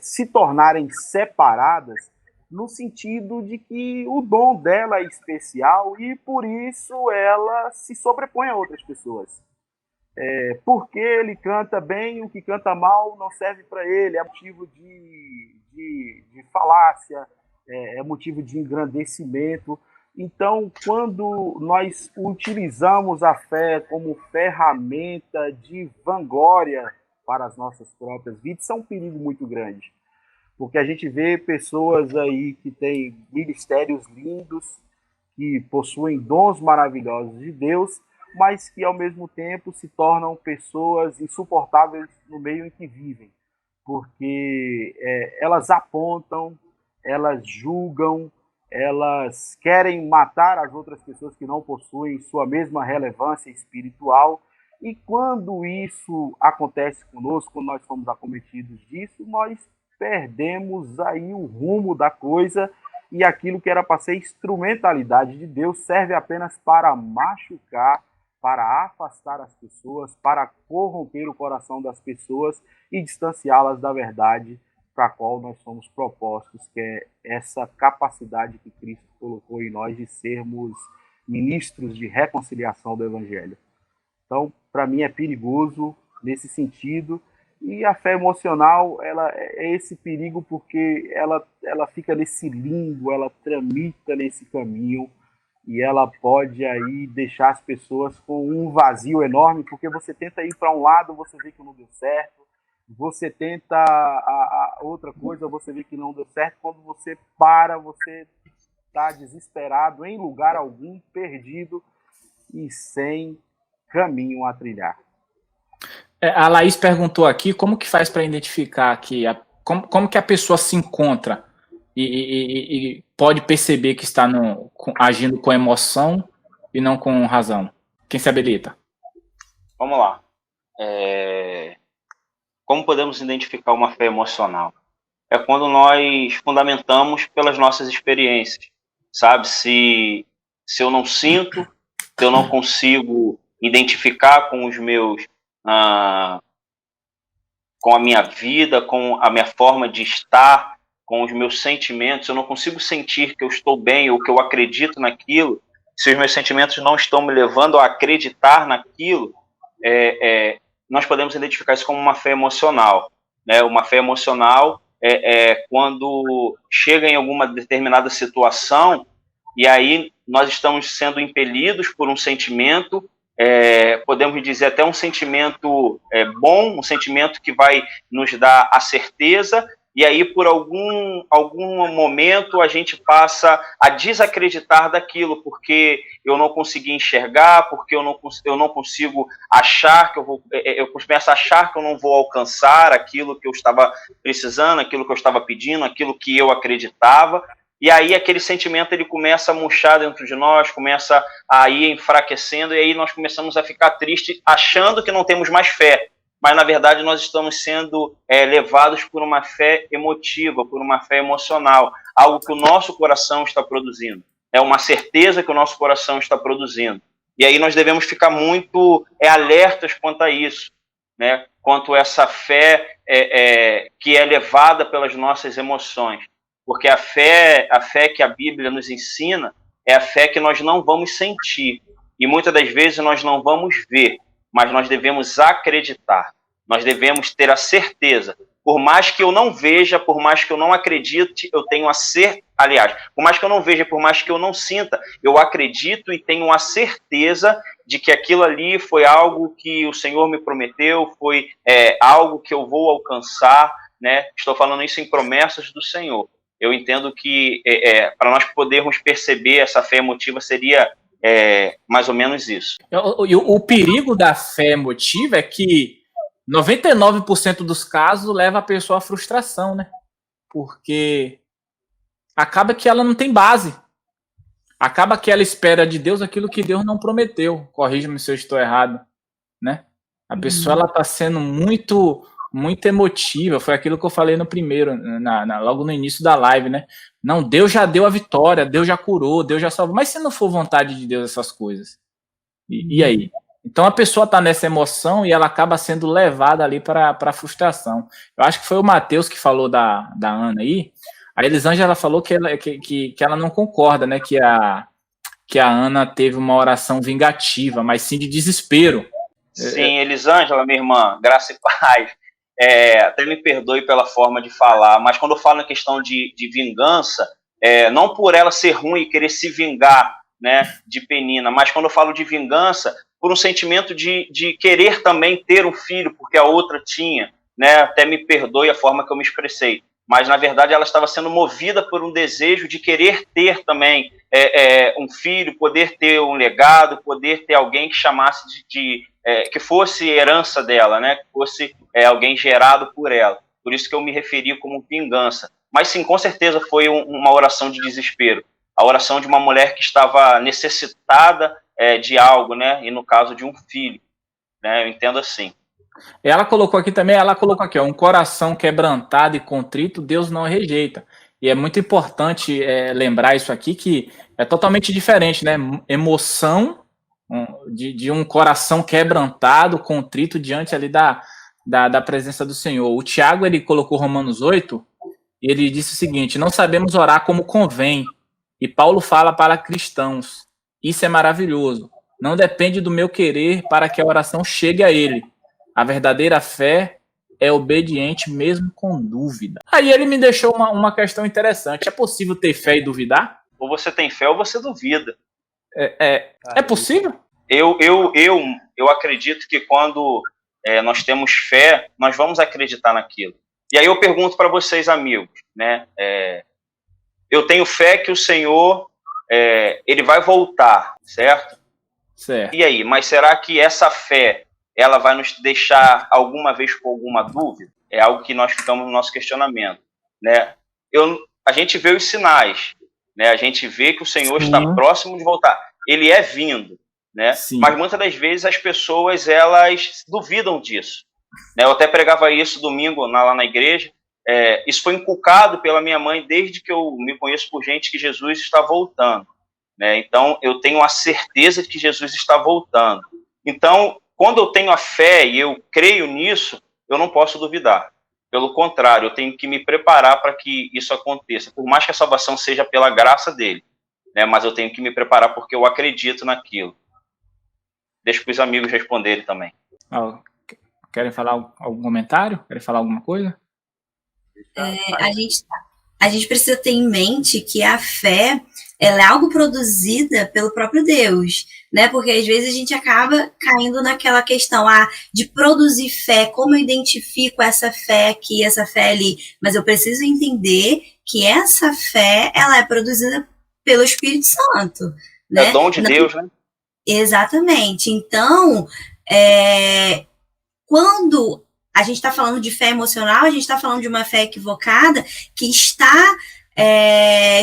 Speaker 2: se tornarem separadas no sentido de que o dom dela é especial e, por isso, ela se sobrepõe a outras pessoas. Porque ele canta bem, o que canta mal não serve para ele, é motivo de falácia, é motivo de engrandecimento. Então, quando nós utilizamos a fé como ferramenta de vanglória para as nossas próprias vidas, isso é um perigo muito grande. Porque a gente vê pessoas aí que têm ministérios lindos, que possuem dons maravilhosos de Deus, mas que, ao mesmo tempo, se tornam pessoas insuportáveis no meio em que vivem. Porque elas apontam, elas julgam, elas querem matar as outras pessoas que não possuem sua mesma relevância espiritual, e quando isso acontece conosco, quando nós somos acometidos disso, nós perdemos aí o rumo da coisa, e aquilo que era para ser instrumentalidade de Deus serve apenas para machucar, para afastar as pessoas, para corromper o coração das pessoas e distanciá-las da verdade para a qual nós somos propostos, que é essa capacidade que Cristo colocou em nós de sermos ministros de reconciliação do Evangelho. Então, para mim é perigoso nesse sentido, e a fé emocional ela é esse perigo porque ela fica nesse limbo, ela tramita nesse caminho, e ela pode aí deixar as pessoas com um vazio enorme, porque você tenta ir para um lado, você vê que não deu certo, você tenta a outra coisa, você vê que não deu certo. Quando você para, você está desesperado, em lugar algum, perdido e sem caminho a trilhar.
Speaker 1: A Laís perguntou aqui como que faz para identificar aqui, como que a pessoa se encontra e pode perceber que está agindo com emoção e não com razão. Quem se habilita?
Speaker 4: Vamos lá. Como podemos identificar uma fé emocional? É quando nós fundamentamos pelas nossas experiências, sabe? Se eu não sinto, se eu não consigo identificar com os meus, com a minha vida, com a minha forma de estar, com os meus sentimentos, eu não consigo sentir que eu estou bem ou que eu acredito naquilo, se os meus sentimentos não estão me levando a acreditar naquilo, nós podemos identificar isso como uma fé emocional. Né? Uma fé emocional quando chega em alguma determinada situação e aí nós estamos sendo impelidos por um sentimento podemos dizer até um sentimento bom, um sentimento que vai nos dar a certeza, e aí por algum momento a gente passa a desacreditar daquilo, porque eu não consegui enxergar, porque eu não consigo achar que eu começo a achar que eu não vou alcançar aquilo que eu estava precisando, aquilo que eu estava pedindo, aquilo que eu acreditava. E aí aquele sentimento ele começa a murchar dentro de nós, começa a ir enfraquecendo, e aí nós começamos a ficar tristes, achando que não temos mais fé. Mas, na verdade, nós estamos sendo levados por uma fé emotiva, por uma fé emocional, algo que o nosso coração está produzindo. É uma certeza que o nosso coração está produzindo. E aí nós devemos ficar muito alertas quanto a isso, né? Quanto a essa fé que é levada pelas nossas emoções. Porque a fé que a Bíblia nos ensina é a fé que nós não vamos sentir. E muitas das vezes nós não vamos ver, mas nós devemos acreditar. Nós devemos ter a certeza. Por mais que eu não veja, por mais que eu não acredite, eu tenho a certeza. Aliás, por mais que eu não veja, por mais que eu não sinta, eu acredito e tenho a certeza de que aquilo ali foi algo que o Senhor me prometeu, foi algo que eu vou alcançar, né? Estou falando isso em promessas do Senhor. Eu entendo que para nós podermos perceber essa fé emotiva seria mais ou menos isso.
Speaker 1: O perigo da fé emotiva é que 99% dos casos leva a pessoa à frustração, né? Porque acaba que ela não tem base. Acaba que ela espera de Deus aquilo que Deus não prometeu. Corrija-me se eu estou errado, né? A pessoa ela está sendo muito emotiva. Foi aquilo que eu falei no primeiro, logo no início da live, né? Não, Deus já deu a vitória, Deus já curou, Deus já salvou. Mas se não for vontade de Deus essas coisas, e aí? Então a pessoa está nessa emoção e ela acaba sendo levada ali para a frustração. Eu acho que foi o Matheus que falou da Ana aí. A Elisângela falou que ela não concorda, né? Que a Ana teve uma oração vingativa, mas sim de desespero.
Speaker 4: Sim, Elisângela, minha irmã, graça e paz. Até me perdoe pela forma de falar, mas quando eu falo na questão de vingança, não por ela ser ruim e querer se vingar, né, de Penina, mas quando eu falo de vingança, por um sentimento de querer também ter um filho, porque a outra tinha, né, até me perdoe a forma que eu me expressei, mas na verdade ela estava sendo movida por um desejo de querer ter também um filho, poder ter um legado, poder ter alguém que chamasse que fosse herança dela, né, que fosse alguém gerado por ela. Por isso que eu me referi como vingança. Mas sim, com certeza foi uma oração de desespero. A oração de uma mulher que estava necessitada de algo, né? E no caso de um filho, né? Eu entendo assim.
Speaker 1: Ela colocou aqui também, ó, um coração quebrantado e contrito, Deus não rejeita. E é muito importante lembrar isso aqui, que é totalmente diferente, né? Emoção de um coração quebrantado, contrito diante ali da presença do Senhor. O Tiago, ele colocou Romanos 8, e ele disse o seguinte: não sabemos orar como convém. E Paulo fala para cristãos: isso é maravilhoso. Não depende do meu querer para que a oração chegue a ele. A verdadeira fé é obediente mesmo com dúvida. Aí ele me deixou uma questão interessante. É possível ter fé e duvidar?
Speaker 4: Ou você tem fé ou você duvida.
Speaker 1: É possível?
Speaker 4: Eu acredito que quando nós temos fé, nós vamos acreditar naquilo. E aí eu pergunto para vocês, amigos, né? Eu tenho fé que o Senhor ele vai voltar, certo?
Speaker 1: Certo.
Speaker 4: E aí, mas será que essa fé ela vai nos deixar alguma vez com alguma dúvida? É algo que nós ficamos no nosso questionamento, né? A gente vê os sinais, né? A gente vê que o Senhor está próximo de voltar. Ele é vindo, né?
Speaker 1: Sim.
Speaker 4: Mas muitas das vezes as pessoas elas duvidam disso, né? Eu até pregava isso domingo lá na igreja. Isso foi inculcado pela minha mãe desde que eu me conheço por gente, que Jesus está voltando, né? Então eu tenho a certeza de que Jesus está voltando. Então, quando eu tenho a fé e eu creio nisso, eu não posso duvidar. Pelo contrário, eu tenho que me preparar para que isso aconteça. Por mais que a salvação seja pela graça dele, né? Mas eu tenho que me preparar porque eu acredito naquilo. Deixa para os amigos responderem também.
Speaker 1: Querem falar algum comentário? Querem falar alguma coisa?
Speaker 3: A gente precisa ter em mente que a fé ela é algo produzida pelo próprio Deus, né? Porque às vezes a gente acaba caindo naquela questão de produzir fé, como eu identifico essa fé aqui, essa fé ali, mas eu preciso entender que essa fé, ela é produzida pelo Espírito Santo, né?
Speaker 4: É dom de Deus, né?
Speaker 3: Exatamente. Então, quando a gente está falando de fé emocional, a gente está falando de uma fé equivocada que está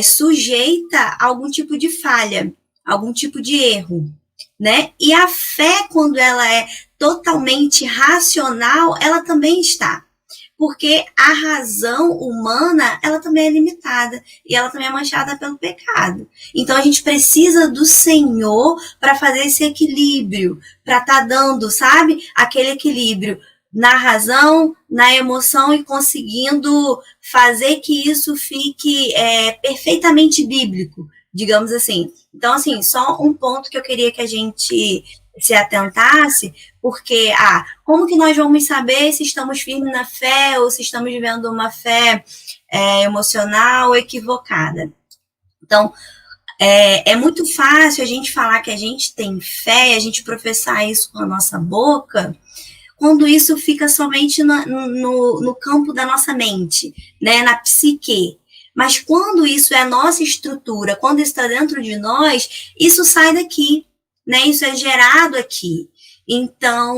Speaker 3: sujeita a algum tipo de falha, algum tipo de erro, né? E a fé, quando ela é totalmente racional, ela também está. Porque a razão humana, ela também é limitada e ela também é manchada pelo pecado. Então a gente precisa do Senhor para fazer esse equilíbrio, para estar dando, sabe, aquele equilíbrio na razão, na emoção e conseguindo fazer que isso fique perfeitamente bíblico, digamos assim. Então, assim, só um ponto que eu queria que a gente se atentasse, porque, como que nós vamos saber se estamos firmes na fé ou se estamos vivendo uma fé emocional equivocada? Então, é muito fácil a gente falar que a gente tem fé, a gente professar isso com a nossa boca, quando isso fica somente no campo da nossa mente, né, na psique. Mas quando isso é a nossa estrutura, quando isso está dentro de nós, isso sai daqui, né? Isso é gerado aqui. Então,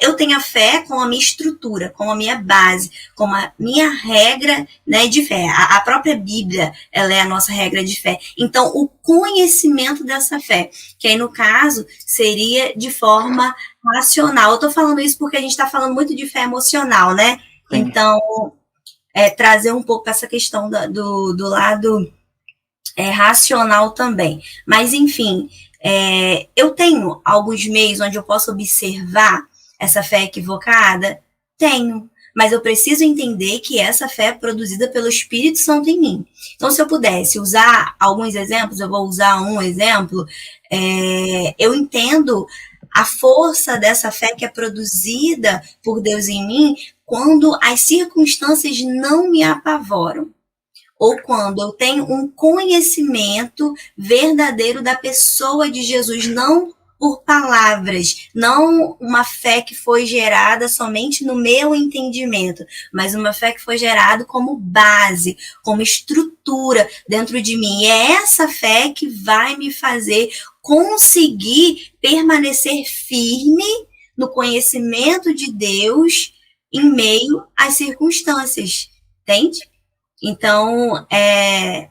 Speaker 3: eu tenho a fé com a minha estrutura, com a minha base, com a minha regra, né, de fé. A própria Bíblia, ela é a nossa regra de fé. Então, o conhecimento dessa fé, que aí, no caso, seria de forma racional. Eu estou falando isso porque a gente está falando muito de fé emocional, né? Sim. Então, trazer um pouco essa questão do lado racional também. Mas, enfim, eu tenho alguns meios onde eu posso observar essa fé equivocada? Tenho, mas eu preciso entender que essa fé é produzida pelo Espírito Santo em mim. Então, se eu pudesse usar alguns exemplos, eu vou usar um exemplo, eu entendo a força dessa fé que é produzida por Deus em mim quando as circunstâncias não me apavoram. Ou quando eu tenho um conhecimento verdadeiro da pessoa de Jesus, não por palavras, não uma fé que foi gerada somente no meu entendimento, mas uma fé que foi gerada como base, como estrutura dentro de mim. E é essa fé que vai me fazer conseguir permanecer firme no conhecimento de Deus em meio às circunstâncias, entende? Então, é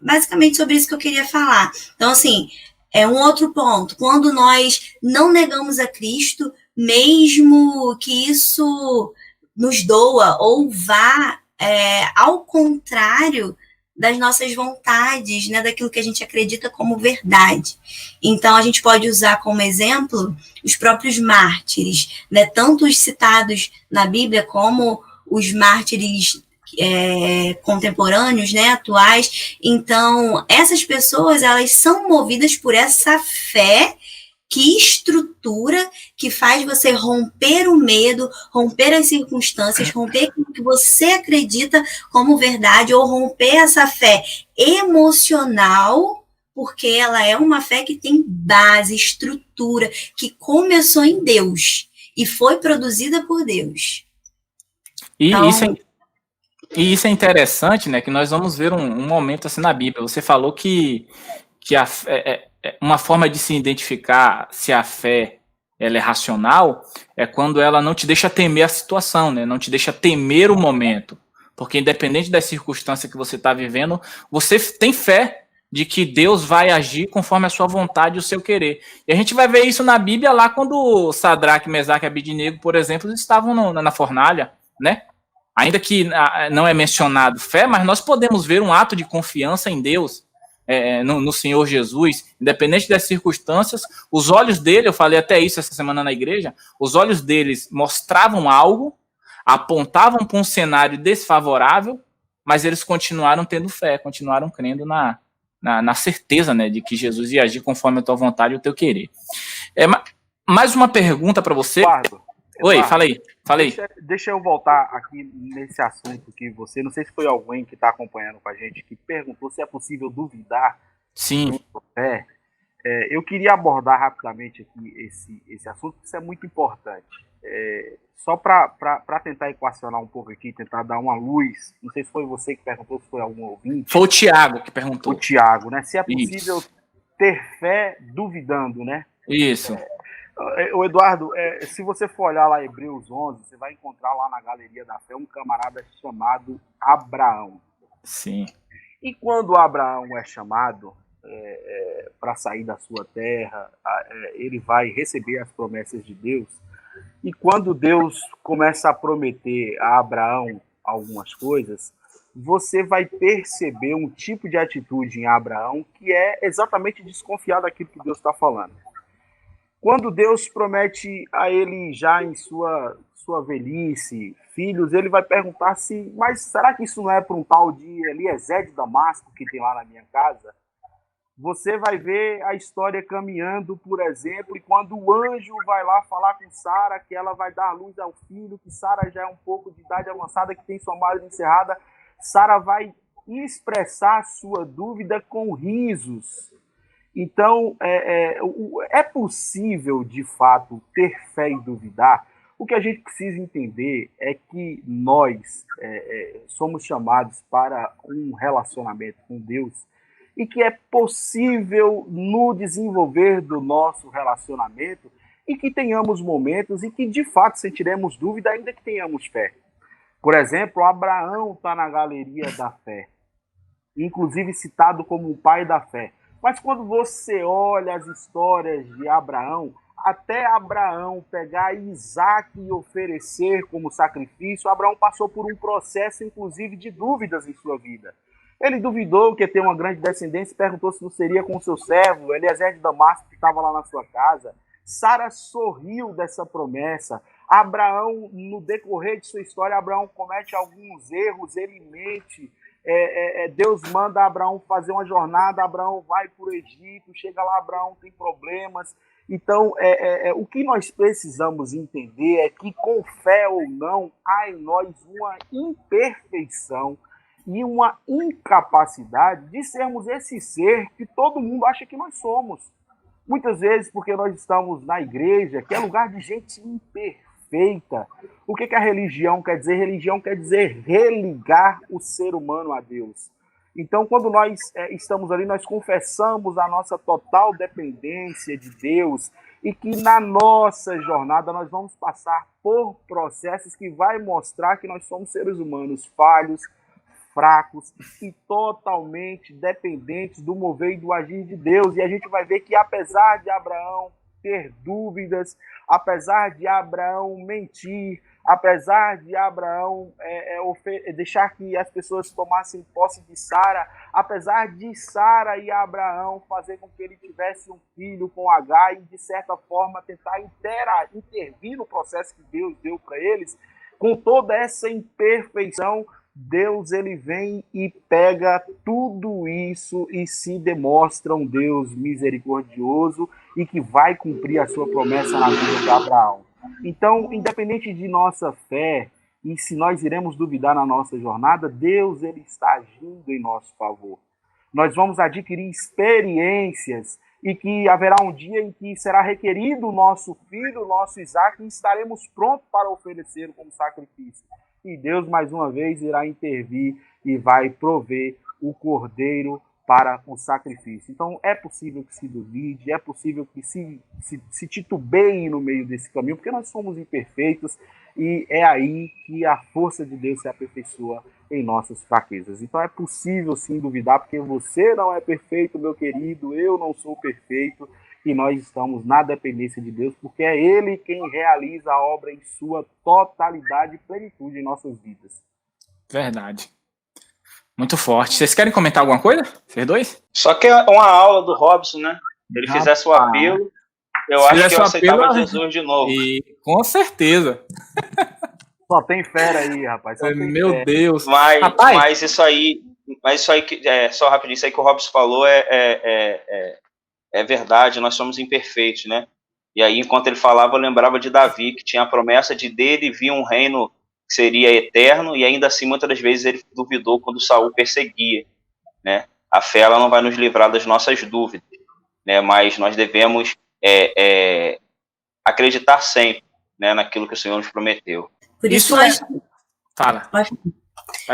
Speaker 3: basicamente sobre isso que eu queria falar. Então, assim, um outro ponto. Quando nós não negamos a Cristo, mesmo que isso nos doa ou vá ao contrário das nossas vontades, né, daquilo que a gente acredita como verdade. Então, a gente pode usar como exemplo os próprios mártires, né, tanto os citados na Bíblia como os mártires contemporâneos, né, atuais. Então, essas pessoas, elas são movidas por essa fé que estrutura, que faz você romper o medo, romper as circunstâncias, romper aquilo que você acredita como verdade, ou romper essa fé emocional, porque ela é uma fé que tem base, estrutura, que começou em Deus e foi produzida por Deus.
Speaker 1: E então, isso é interessante, né? Que nós vamos ver um momento assim na Bíblia. Você falou que uma forma de se identificar se a fé ela é racional é quando ela não te deixa temer a situação, né? Não te deixa temer o momento. Porque independente da circunstância que você está vivendo, você tem fé de que Deus vai agir conforme a sua vontade e o seu querer. E a gente vai ver isso na Bíblia lá quando Sadraque, Mesaque e Abidnego, por exemplo, estavam na fornalha, né? Ainda que não é mencionado fé, mas nós podemos ver um ato de confiança em Deus, no Senhor Jesus, independente das circunstâncias. Os olhos dele, eu falei até isso essa semana na igreja, os olhos deles mostravam algo, apontavam para um cenário desfavorável, mas eles continuaram tendo fé, continuaram crendo na certeza, né, de que Jesus ia agir conforme a tua vontade e o teu querer. Mais uma pergunta para você. Oi, falei.
Speaker 2: Deixa eu voltar aqui nesse assunto que você, não sei se foi alguém que está acompanhando com a gente, que perguntou se é possível duvidar.
Speaker 1: Sim.
Speaker 2: Eu queria abordar rapidamente aqui esse assunto, porque isso é muito importante. Só para tentar equacionar um pouco aqui, tentar dar uma luz, não sei se foi você que perguntou, se foi algum ouvinte.
Speaker 1: Foi o Tiago que perguntou.
Speaker 2: O Tiago, né? Se é possível ter fé duvidando, né?
Speaker 1: Isso.
Speaker 2: O Eduardo, se você for olhar lá Hebreus 11, você vai encontrar lá na Galeria da Fé um camarada chamado Abraão.
Speaker 1: Sim.
Speaker 2: E quando Abraão é chamado para sair da sua terra, ele vai receber as promessas de Deus. E quando Deus começa a prometer a Abraão algumas coisas, você vai perceber um tipo de atitude em Abraão que é exatamente desconfiar daquilo que Deus está falando. Quando Deus promete a ele já em sua velhice, filhos, ele vai perguntar se, mas será que isso não é para um tal de Eliezer de Damasco que tem lá na minha casa? Você vai ver a história caminhando, por exemplo, e quando o anjo vai lá falar com Sara, que ela vai dar luz ao filho, que Sara já é um pouco de idade avançada, que tem sua madre encerrada, Sara vai expressar sua dúvida com risos. Então, é possível, de fato, ter fé e duvidar. O que a gente precisa entender é que nós somos chamados para um relacionamento com Deus e que é possível no desenvolver do nosso relacionamento e que tenhamos momentos em que, de fato, sentiremos dúvida, ainda que tenhamos fé. Por exemplo, Abraão está na Galeria da Fé, inclusive citado como o pai da fé. Mas quando você olha as histórias de Abraão, até Abraão pegar Isaac e oferecer como sacrifício, Abraão passou por um processo, inclusive, de dúvidas em sua vida. Ele duvidou que ia ter uma grande descendência e perguntou se não seria com o seu servo, Eliezer de Damasco, que estava lá na sua casa. Sara sorriu dessa promessa. Abraão, no decorrer de sua história, Abraão comete alguns erros, ele mente. Deus manda Abraão fazer uma jornada, Abraão vai para o Egito, chega lá, Abraão tem problemas. Então, o que nós precisamos entender é que, com fé ou não, há em nós uma imperfeição e uma incapacidade de sermos esse ser que todo mundo acha que nós somos. Muitas vezes porque nós estamos na igreja, que é lugar de gente imperfeita. O que a religião quer dizer? Religião quer dizer religar o ser humano a Deus. Então, quando nós estamos ali, nós confessamos a nossa total dependência de Deus e que na nossa jornada nós vamos passar por processos que vai mostrar que nós somos seres humanos falhos, fracos e totalmente dependentes do mover e do agir de Deus. E a gente vai ver que, apesar de Abraão ter dúvidas, apesar de Abraão mentir, apesar de Abraão deixar que as pessoas tomassem posse de Sara, apesar de Sara e Abraão fazer com que ele tivesse um filho com Agar e, de certa forma, tentar intervir no processo que Deus deu para eles, com toda essa imperfeição, Deus ele vem e pega tudo isso e se demonstra um Deus misericordioso e que vai cumprir a sua promessa na vida de Abraão. Então, independente de nossa fé e se nós iremos duvidar na nossa jornada, Deus ele está agindo em nosso favor. Nós vamos adquirir experiências e que haverá um dia em que será requerido o nosso filho, o nosso Isaac, e estaremos prontos para oferecer como sacrifício. E Deus, mais uma vez, irá intervir e vai prover o cordeiro para o sacrifício. Então, é possível que se duvide, é possível que se titubeie no meio desse caminho, porque nós somos imperfeitos e é aí que a força de Deus se aperfeiçoa em nossas fraquezas. Então, é possível, sim, duvidar, porque você não é perfeito, meu querido, eu não sou perfeito, e nós estamos na dependência de Deus, porque é Ele quem realiza a obra em sua totalidade e plenitude em nossas vidas.
Speaker 1: Verdade. Muito forte. Vocês querem comentar alguma coisa? Vocês dois?
Speaker 4: Só que é uma aula do Robson, né? Se ele fizesse o apelo, eu acho que eu aceitava Jesus de novo.
Speaker 1: E, com certeza.
Speaker 2: Só tem fera aí, rapaz.
Speaker 1: Meu Deus.
Speaker 4: Mas isso aí só rapidinho, isso aí que o Robson falou é verdade, nós somos imperfeitos, né? E aí, enquanto ele falava, eu lembrava de Davi, que tinha a promessa de dele vir um reino que seria eterno, e ainda assim, muitas das vezes, ele duvidou quando Saul perseguia, né? A fé, ela não vai nos livrar das nossas dúvidas, né? Mas nós devemos acreditar sempre, né, naquilo que o Senhor nos prometeu.
Speaker 3: Por isso,
Speaker 1: Fala.
Speaker 3: Vai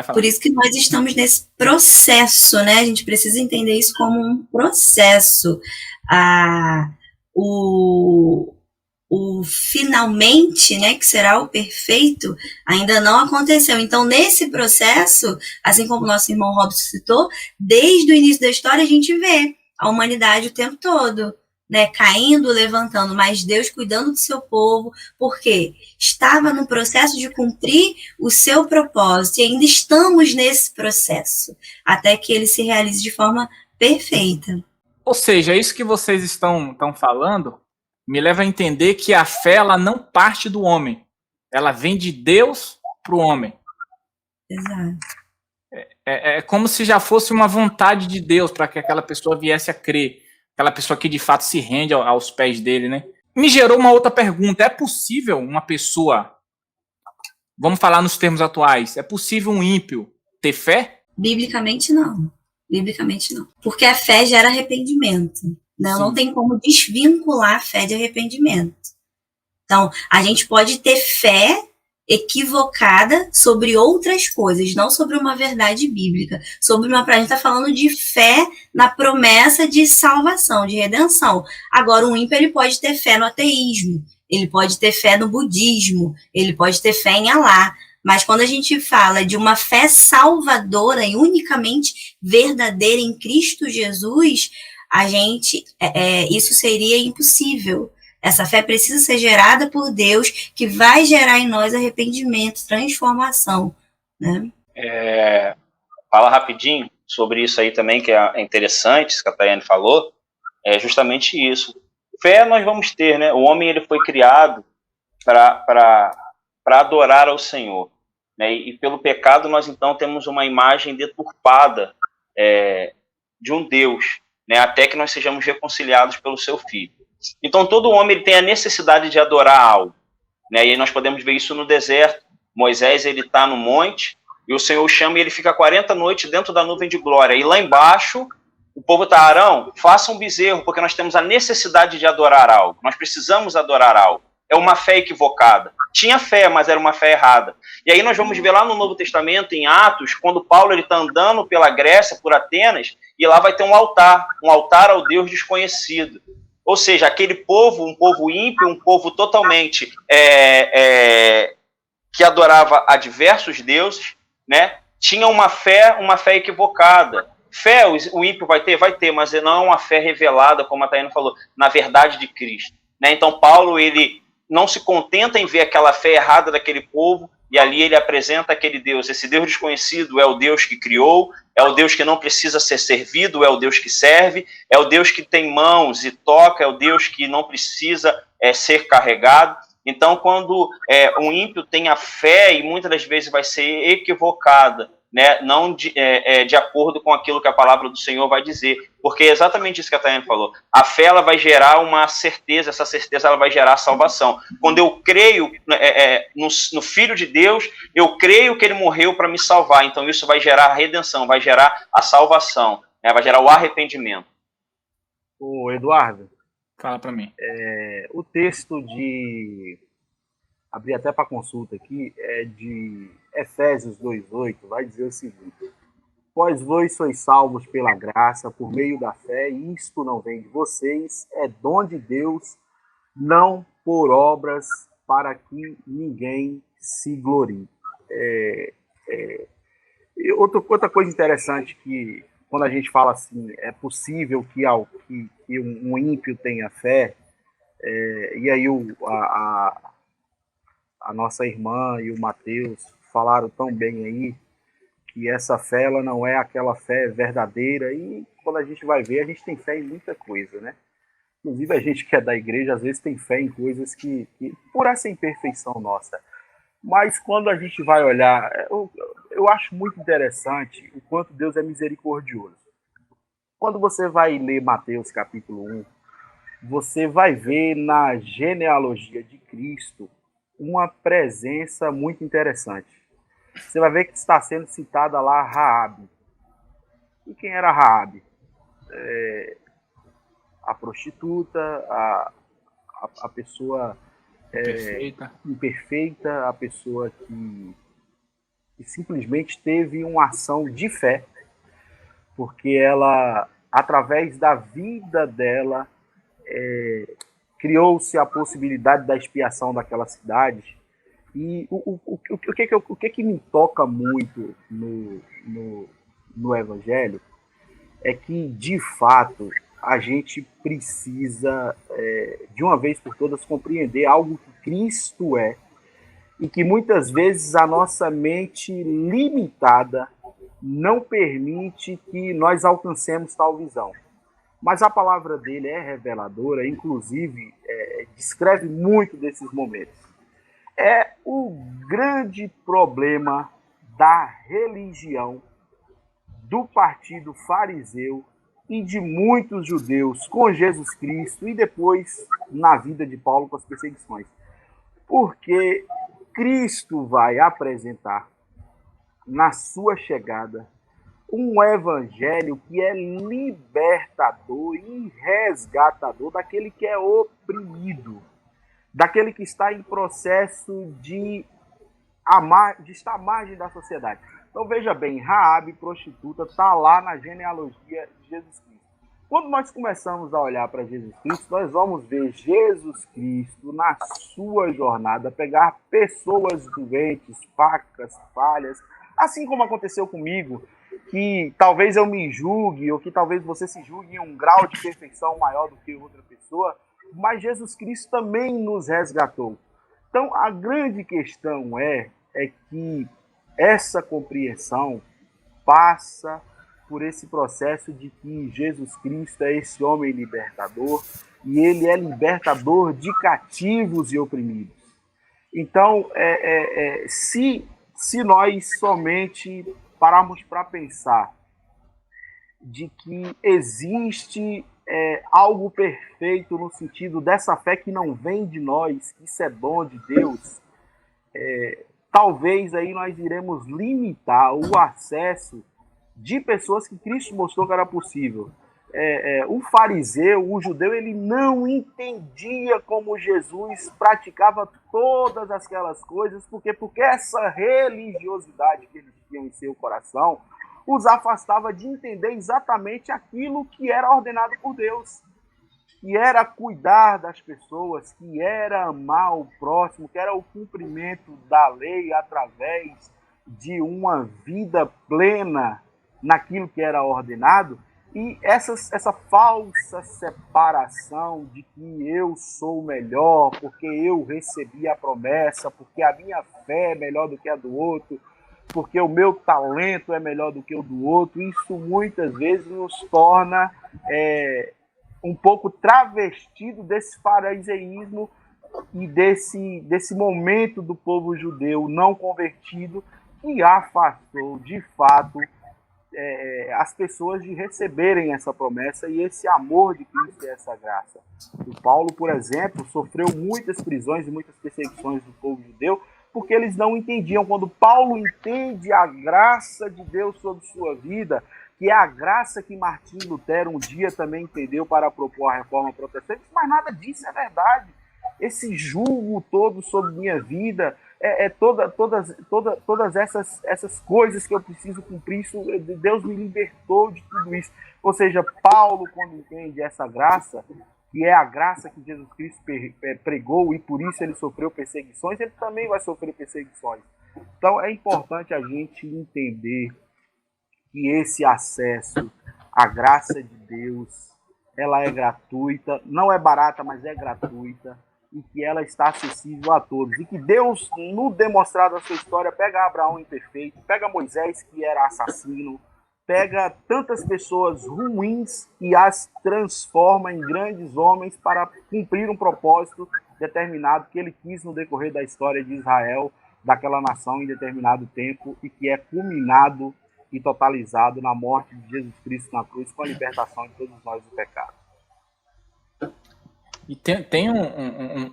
Speaker 3: falar. Por isso que nós estamos nesse processo, né? A gente precisa entender isso como um processo. O finalmente, né, que será o perfeito, ainda não aconteceu. Então, nesse processo, assim como nosso irmão Robson citou, desde o início da história a gente vê a humanidade o tempo todo, né, caindo, levantando, mas Deus cuidando do seu povo, porque estava no processo de cumprir o seu propósito, e ainda estamos nesse processo, até que ele se realize de forma perfeita.
Speaker 1: Ou seja, isso que vocês estão falando me leva a entender que a fé, ela não parte do homem. Ela vem de Deus para o homem.
Speaker 3: Exato.
Speaker 1: É como se já fosse uma vontade de Deus para que aquela pessoa viesse a crer. Aquela pessoa que de fato se rende aos pés dele, né? Me gerou uma outra pergunta. É possível uma pessoa, vamos falar nos termos atuais, é possível um ímpio ter fé?
Speaker 3: Biblicamente não. Biblicamente não. Porque a fé gera arrependimento. Não tem como desvincular a fé de arrependimento. Então, a gente pode ter fé equivocada sobre outras coisas, não sobre uma verdade bíblica. A gente está falando de fé na promessa de salvação, de redenção. Agora, um ímpio, ele pode ter fé no ateísmo, ele pode ter fé no budismo, ele pode ter fé em Alá. Mas quando a gente fala de uma fé salvadora e unicamente verdadeira em Cristo Jesus, isso seria impossível. Essa fé precisa ser gerada por Deus, que vai gerar em nós arrependimento, transformação, né?
Speaker 4: Fala rapidinho sobre isso aí também, que é interessante, isso que a Tayane falou, é justamente isso. Fé nós vamos ter, né? O homem, ele foi criado para adorar ao Senhor, né? E pelo pecado nós, então, temos uma imagem deturpada de um Deus, né? Até que nós sejamos reconciliados pelo seu Filho. Então, todo homem, ele tem a necessidade de adorar algo, né? E aí nós podemos ver isso no deserto. Moisés, ele está no monte, e o Senhor chama e ele fica 40 noites dentro da nuvem de glória. E lá embaixo, o povo está, Arão, faça um bezerro, porque nós temos a necessidade de adorar algo. Nós precisamos adorar algo. É uma fé equivocada. Tinha fé, mas era uma fé errada. E aí nós vamos ver lá no Novo Testamento, em Atos, quando Paulo está andando pela Grécia, por Atenas, e lá vai ter um altar ao Deus desconhecido. Ou seja, aquele povo, um povo ímpio, um povo totalmente que adorava a diversos deuses, né? Tinha uma fé equivocada. Fé, o ímpio vai ter, mas não é uma fé revelada, como a Tayane falou, na verdade de Cristo, né? Então, Paulo, ele não se contenta em ver aquela fé errada daquele povo, e ali ele apresenta aquele Deus. Esse Deus desconhecido é o Deus que criou, é o Deus que não precisa ser servido, é o Deus que serve, é o Deus que tem mãos e toca, é o Deus que não precisa ser carregado. Então, quando um ímpio tem a fé, e muitas das vezes vai ser equivocada, né, não de acordo com aquilo que a palavra do Senhor vai dizer, porque é exatamente isso que a Tayane falou. A fé, ela vai gerar uma certeza, essa certeza, ela vai gerar salvação. Quando eu creio no Filho de Deus, eu creio que ele morreu para me salvar, então isso vai gerar a redenção, vai gerar a salvação, né, vai gerar o arrependimento.
Speaker 2: Ô, Eduardo,
Speaker 1: fala para mim.
Speaker 2: O texto de... abri até para consulta aqui, é de Efésios 2:8, vai dizer o seguinte: pois vós sois salvos pela graça, por meio da fé, e isto não vem de vocês, é dom de Deus, não por obras, para que ninguém se glorie. Outra coisa interessante, que quando a gente fala assim, é possível que um ímpio tenha fé, e aí a nossa irmã e o Mateus falaram tão bem aí, que essa fé, ela não é aquela fé verdadeira, e quando a gente vai ver, a gente tem fé em muita coisa, né? Inclusive a gente que é da igreja, às vezes tem fé em coisas que por essa imperfeição nossa. Mas quando a gente vai olhar, eu acho muito interessante o quanto Deus é misericordioso. Quando você vai ler Mateus capítulo 1, você vai ver na genealogia de Cristo uma presença muito interessante. Você vai ver que está sendo citada lá Raabe. E quem era Raabe? A prostituta, a pessoa imperfeita, a pessoa que simplesmente teve uma ação de fé, porque ela, através da vida dela, criou-se a possibilidade da expiação daquela cidade. E o que me toca muito no Evangelho é que, de fato, a gente precisa, de uma vez por todas, compreender algo que Cristo é e que muitas vezes a nossa mente limitada não permite que nós alcancemos tal visão. Mas a palavra dele é reveladora, inclusive descreve muito desses momentos. É o grande problema da religião, do partido fariseu e de muitos judeus com Jesus Cristo e depois na vida de Paulo com as perseguições. Porque Cristo vai apresentar na sua chegada um evangelho que é libertador e resgatador daquele que é oprimido, daquele que está em processo de estar à margem da sociedade. Então veja bem, Raabe, prostituta, está lá na genealogia de Jesus Cristo. Quando nós começamos a olhar para Jesus Cristo, nós vamos ver Jesus Cristo na sua jornada pegar pessoas doentes, fracas, falhas, assim como aconteceu comigo, que talvez eu me julgue, ou que talvez você se julgue em um grau de perfeição maior do que outra pessoa, mas Jesus Cristo também nos resgatou. Então, a grande questão é que essa compreensão passa por esse processo de que Jesus Cristo é esse homem libertador, e ele é libertador de cativos e oprimidos. Então, se nós somente pararmos para pensar de que existe algo perfeito no sentido dessa fé que não vem de nós, que isso é dom de Deus, talvez aí nós iremos limitar o acesso de pessoas que Cristo mostrou que era possível. O fariseu, o judeu, ele não entendia como Jesus praticava todas aquelas coisas, porque essa religiosidade que eles tinham em seu coração os afastava de entender exatamente aquilo que era ordenado por Deus, que era cuidar das pessoas, que era amar o próximo, que era o cumprimento da lei através de uma vida plena naquilo que era ordenado. E essa falsa separação de que eu sou melhor, porque eu recebi a promessa, porque a minha fé é melhor do que a do outro, porque o meu talento é melhor do que o do outro, isso muitas vezes nos torna um pouco travestido desse fariseísmo e desse momento do povo judeu não convertido que afastou, de fato, as pessoas de receberem essa promessa e esse amor de Cristo e essa graça. O Paulo, por exemplo, sofreu muitas prisões e muitas perseguições do povo judeu porque eles não entendiam. Quando Paulo entende a graça de Deus sobre sua vida, que é a graça que Martim Lutero um dia também entendeu para propor a reforma protestante, mas nada disso é verdade. Esse julgo todo sobre minha vida, todas essas coisas que eu preciso cumprir, isso, Deus me libertou de tudo isso. Ou seja, Paulo, quando entende essa graça, que é a graça que Jesus Cristo pregou e por isso ele sofreu perseguições, ele também vai sofrer perseguições. Então é importante a gente entender que esse acesso à graça de Deus, ela é gratuita, não é barata, mas é gratuita, e que ela está acessível a todos. E que Deus, no demonstrar da sua história, pega Abraão imperfeito, pega Moisés, que era assassino, pega tantas pessoas ruins e as transforma em grandes homens para cumprir um propósito determinado que ele quis no decorrer da história de Israel, daquela nação em determinado tempo, e que é culminado e totalizado na morte de Jesus Cristo na cruz, com a libertação de todos nós do pecado.
Speaker 1: E tem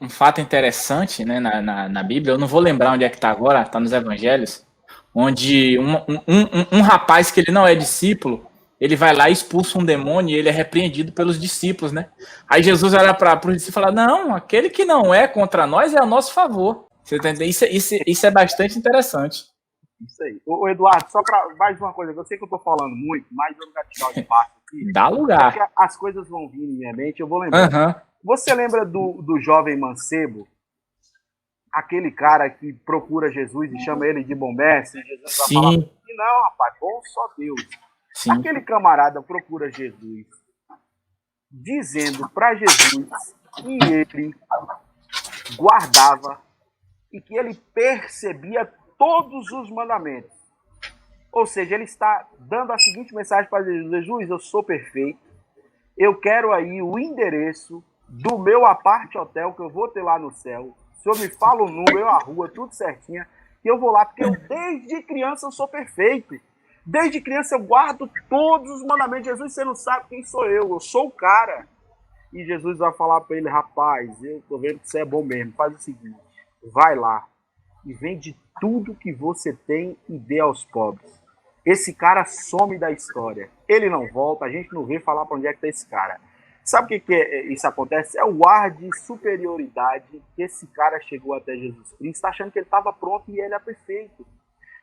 Speaker 1: um fato interessante, né, na Bíblia, eu não vou lembrar onde é que está agora, está nos Evangelhos, onde um rapaz que ele não é discípulo, ele vai lá e expulsa um demônio e ele é repreendido pelos discípulos, né? Aí Jesus olha para os discípulos e fala, não, aquele que não é contra nós é a nosso favor. Você tá entendendo? Isso é bastante interessante.
Speaker 2: Isso aí. Ô, Eduardo, só para mais uma coisa, eu sei que eu estou falando muito, mas eu não quero tirar o espaço aqui.
Speaker 1: Dá lugar.
Speaker 2: Porque as coisas vão vir em minha mente, eu vou lembrar.
Speaker 1: Uhum.
Speaker 2: Você lembra do jovem mancebo? Aquele cara que procura Jesus e chama ele de bom mestre? Jesus vai falar, não, rapaz, bom só Deus. Sim. Aquele camarada procura Jesus, dizendo para Jesus que ele guardava e que ele percebia todos os mandamentos. Ou seja, ele está dando a seguinte mensagem para Jesus: Jesus, eu sou perfeito, eu quero aí o endereço do meu aparte hotel que eu vou ter lá no céu. O senhor me fala o número, a rua, tudo certinho, e eu vou lá, porque eu, desde criança eu sou perfeito. Desde criança eu guardo todos os mandamentos. Jesus, você não sabe quem sou eu sou o cara. E Jesus vai falar para ele, rapaz, eu tô vendo que você é bom mesmo, faz o seguinte, vai lá e vende tudo que você tem e dê aos pobres. Esse cara some da história, ele não volta, a gente não vê falar para onde é que tá esse cara. Sabe o que isso acontece? É o ar de superioridade que esse cara chegou até Jesus Cristo, achando que ele estava pronto e ele é perfeito.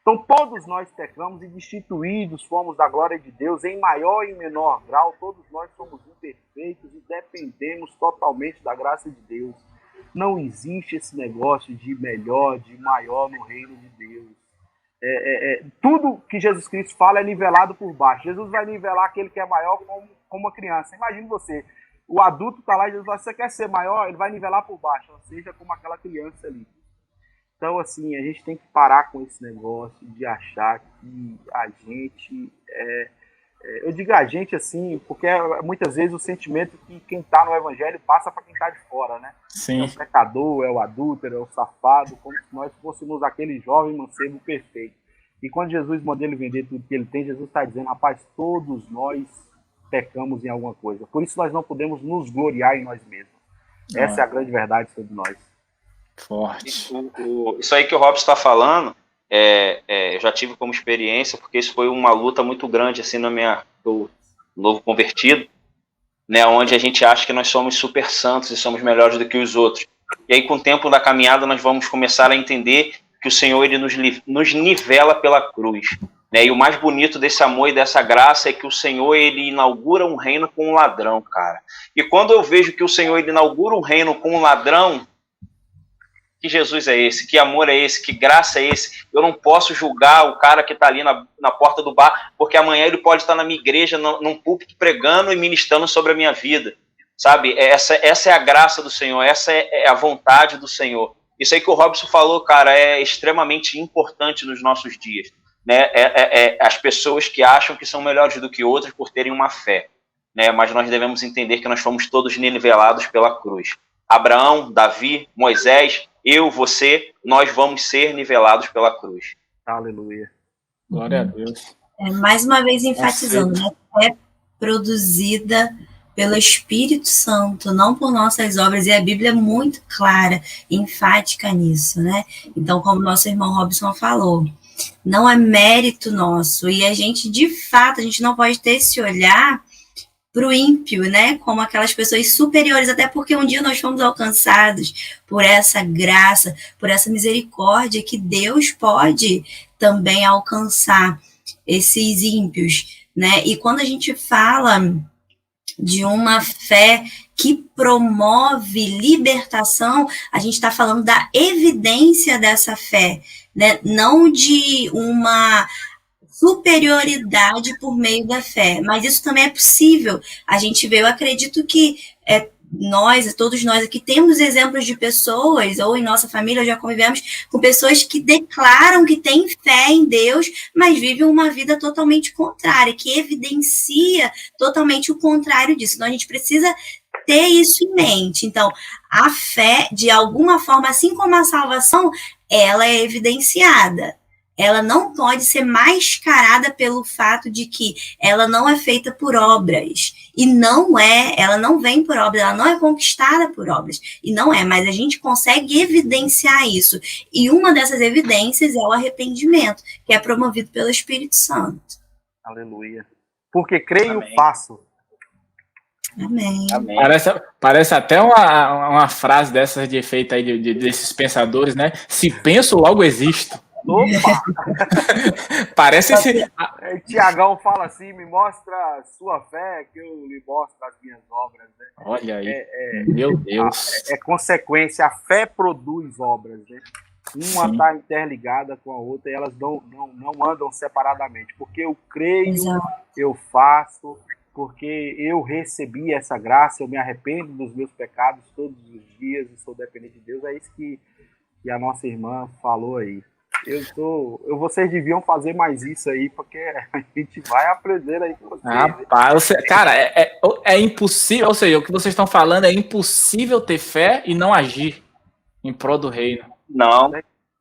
Speaker 2: Então todos nós pecamos e destituídos fomos da glória de Deus, em maior e menor grau, todos nós somos imperfeitos e dependemos totalmente da graça de Deus. Não existe esse negócio de melhor, de maior no reino de Deus. Tudo que Jesus Cristo fala é nivelado por baixo. Jesus vai nivelar aquele que é maior como uma criança. Imagine você, o adulto está lá e Jesus fala, você quer ser maior? Ele vai nivelar por baixo, ou seja, como aquela criança ali. Então, assim, a gente tem que parar com esse negócio de achar que a gente eu digo a gente assim, porque muitas vezes o sentimento que quem está no evangelho passa para quem está de fora, né?
Speaker 1: Sim.
Speaker 2: É o pecador, é o adúltero, é o safado, como se nós fôssemos aquele jovem mancebo perfeito. E quando Jesus manda ele vender tudo que ele tem, Jesus está dizendo, rapaz, todos nós pecamos em alguma coisa. Por isso nós não podemos nos gloriar em nós mesmos. Essa é a grande verdade sobre nós.
Speaker 1: Forte.
Speaker 4: Isso aí que o Robson está falando, eu já tive como experiência, porque isso foi uma luta muito grande assim do novo convertido, né, onde a gente acha que nós somos super santos e somos melhores do que os outros. E aí, com o tempo da caminhada, nós vamos começar a entender que o Senhor ele nos nivela pela cruz. Né? E o mais bonito desse amor e dessa graça é que o Senhor ele inaugura um reino com um ladrão, cara. E quando eu vejo que o Senhor ele inaugura um reino com um ladrão, que Jesus é esse? Que amor é esse? Que graça é esse? Eu não posso julgar o cara que está ali na porta do bar, porque amanhã ele pode estar na minha igreja, num púlpito, pregando e ministrando sobre a minha vida. Sabe? Essa é a graça do Senhor, essa é a vontade do Senhor. Isso aí que o Robson falou, cara, é extremamente importante nos nossos dias. Né? As pessoas que acham que são melhores do que outras por terem uma fé. Né? Mas nós devemos entender que nós fomos todos nivelados pela cruz. Abraão, Davi, Moisés, eu, você, nós vamos ser nivelados pela cruz.
Speaker 2: Aleluia.
Speaker 1: Glória a Deus.
Speaker 3: Mais uma vez enfatizando, né? É produzida pelo Espírito Santo, não por nossas obras, e a Bíblia é muito clara, enfática nisso, né? Então, como nosso irmão Robson falou, não é mérito nosso, e a gente, de fato, a gente não pode ter esse olhar para o ímpio, né? Como aquelas pessoas superiores, até porque um dia nós fomos alcançados por essa graça, por essa misericórdia que Deus pode também alcançar esses ímpios, né? E quando a gente fala de uma fé que promove libertação, a gente está falando da evidência dessa fé, né? Não de uma superioridade por meio da fé, mas isso também é possível. A gente vê, eu acredito que todos nós aqui temos exemplos de pessoas, ou em nossa família já convivemos com pessoas que declaram que têm fé em Deus, mas vivem uma vida totalmente contrária, que evidencia totalmente o contrário disso. Então a gente precisa ter isso em mente. Então, a fé, de alguma forma, assim como a salvação, ela é evidenciada. ela não pode ser mascarada pelo fato de que ela não é feita por obras. E ela não vem por obras, ela não é conquistada por obras. E não é, mas a gente consegue evidenciar isso. E uma dessas evidências é o arrependimento, que é promovido pelo Espírito Santo.
Speaker 2: Aleluia. Porque creio,
Speaker 1: Amém.
Speaker 2: faço.
Speaker 3: Amém.
Speaker 4: Amém.
Speaker 1: Parece até uma frase dessas de efeito aí desses pensadores, né? Se penso, logo existo.
Speaker 2: Opa!
Speaker 1: Parece esse.
Speaker 2: Tiagão fala assim, me mostra a sua fé, que eu lhe mostro as minhas obras. Né?
Speaker 1: Olha aí. Meu Deus.
Speaker 2: É consequência, a fé produz obras. Né? Uma está interligada com a outra e elas não andam separadamente. Porque eu creio, eu faço, porque eu recebi essa graça, eu me arrependo dos meus pecados todos os dias e sou dependente de Deus. É isso que a nossa irmã falou aí. Vocês deviam fazer mais isso aí, porque a gente vai aprender aí com vocês.
Speaker 1: Rapaz, cara, é impossível, ou seja, o que vocês estão falando é impossível ter fé e não agir em prol do reino.
Speaker 4: Não,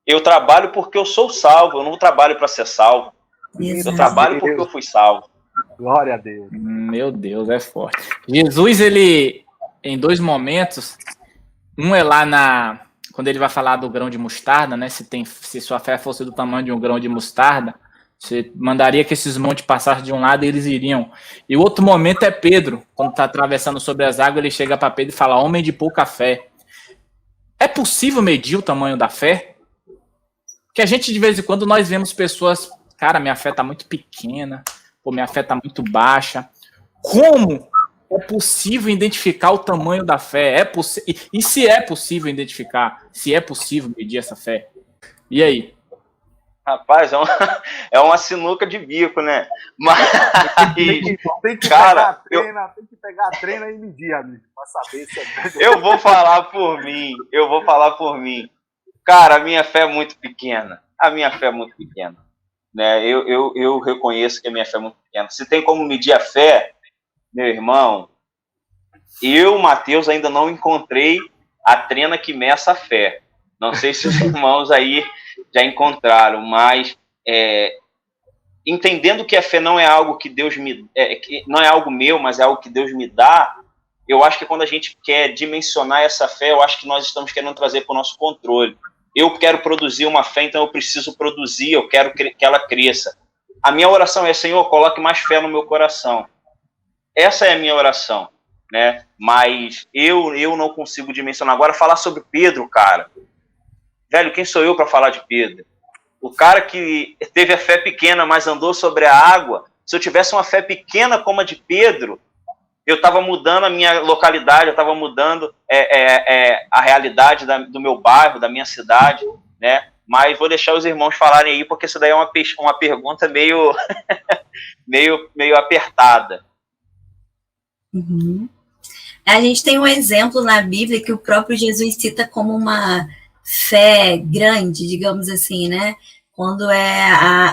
Speaker 4: eu trabalho porque eu sou salvo, eu não trabalho para ser salvo.
Speaker 3: Exato.
Speaker 4: Eu trabalho porque eu fui salvo.
Speaker 2: Glória a Deus.
Speaker 1: Meu Deus, é forte. Jesus, ele, em 2 momentos, um é lá quando ele vai falar do grão de mostarda, né? Se sua fé fosse do tamanho de um grão de mostarda, você mandaria que esses montes passassem de um lado e eles iriam. E o outro momento é Pedro, quando está atravessando sobre as águas, ele chega para Pedro e fala: homem de pouca fé. É possível medir o tamanho da fé? Porque a gente, de vez em quando, nós vemos pessoas, cara, minha fé está muito pequena, ou minha fé está muito baixa. Como é possível identificar o tamanho da fé? E se é possível identificar? Se é possível medir essa fé? E aí?
Speaker 4: Rapaz, é uma sinuca de bico, né? Mas,
Speaker 2: tem que
Speaker 4: cara,
Speaker 2: pegar a treina e medir, amigo, pra saber se é grande.
Speaker 4: Eu vou falar por mim. Cara, a minha fé é muito pequena. Né? Eu reconheço que a minha fé é muito pequena. Se tem como medir a fé, meu irmão, Mateus, ainda não encontrei a trena que meça a fé. Não sei se os irmãos aí já encontraram, mas entendendo que a fé não é algo que Deus que não é algo meu, mas é algo que Deus me dá, eu acho que quando a gente quer dimensionar essa fé, eu acho que nós estamos querendo trazer para o nosso controle. Eu quero produzir uma fé, então eu preciso produzir, eu quero que ela cresça. A minha oração é: Senhor, coloque mais fé no meu coração. Essa é a minha oração, né? Mas eu não consigo dimensionar. Agora, falar sobre Pedro, cara. Velho, quem sou eu para falar de Pedro? O cara que teve a fé pequena, mas andou sobre a água. Se eu tivesse uma fé pequena como a de Pedro, eu estava mudando a minha localidade, eu estava mudando a realidade do meu bairro, da minha cidade, né? Mas vou deixar os irmãos falarem aí, porque isso daí é uma pergunta meio, meio apertada.
Speaker 3: Uhum. A gente tem um exemplo na Bíblia que o próprio Jesus cita como uma fé grande, digamos assim, né? Quando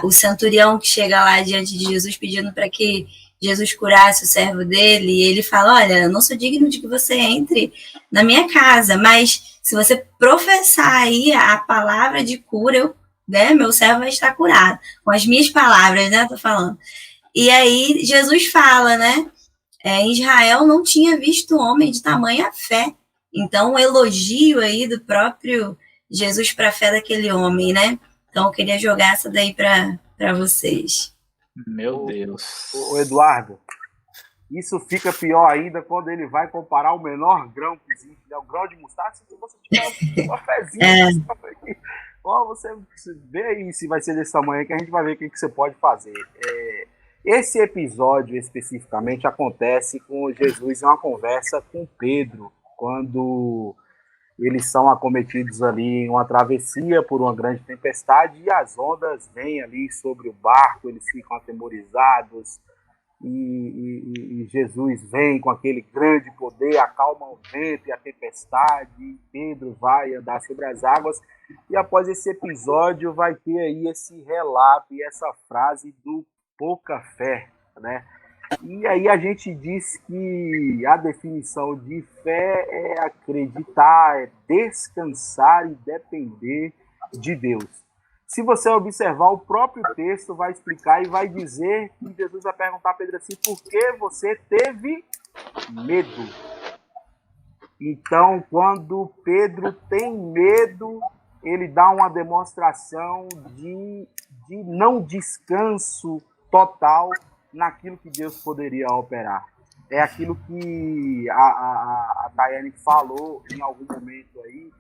Speaker 3: o centurião que chega lá diante de Jesus pedindo para que Jesus curasse o servo dele, e ele fala: olha, eu não sou digno de que você entre na minha casa, mas se você professar aí a palavra de cura, meu servo vai estar curado. Com as minhas palavras, né? Tô falando. E aí Jesus fala, né? Em Israel não tinha visto homem de tamanha fé. Então, o elogio aí do próprio Jesus para a fé daquele homem, né? Então, eu queria jogar essa daí para vocês.
Speaker 1: Meu Deus.
Speaker 2: O Eduardo, isso fica pior ainda quando ele vai comparar o menor grão que existe, né? O grão de mostarda. Se você tiver uma fezinha, você vê aí se vai ser desse tamanho, que a gente vai ver o que você pode fazer. Esse episódio especificamente acontece com Jesus em uma conversa com Pedro, quando eles são acometidos ali em uma travessia por uma grande tempestade e as ondas vêm ali sobre o barco, eles ficam atemorizados e Jesus vem com aquele grande poder, acalma o vento e a tempestade, e Pedro vai andar sobre as águas, e após esse episódio vai ter aí esse relato e essa frase do pouca fé, né? E aí a gente diz que a definição de fé é acreditar, é descansar e depender de Deus. Se você observar, o próprio texto vai explicar e vai dizer que Jesus vai perguntar a Pedro assim, por que você teve medo? Então, quando Pedro tem medo, ele dá uma demonstração de não descanso total naquilo que Deus poderia operar. É aquilo que a Tayane falou em algum momento aí,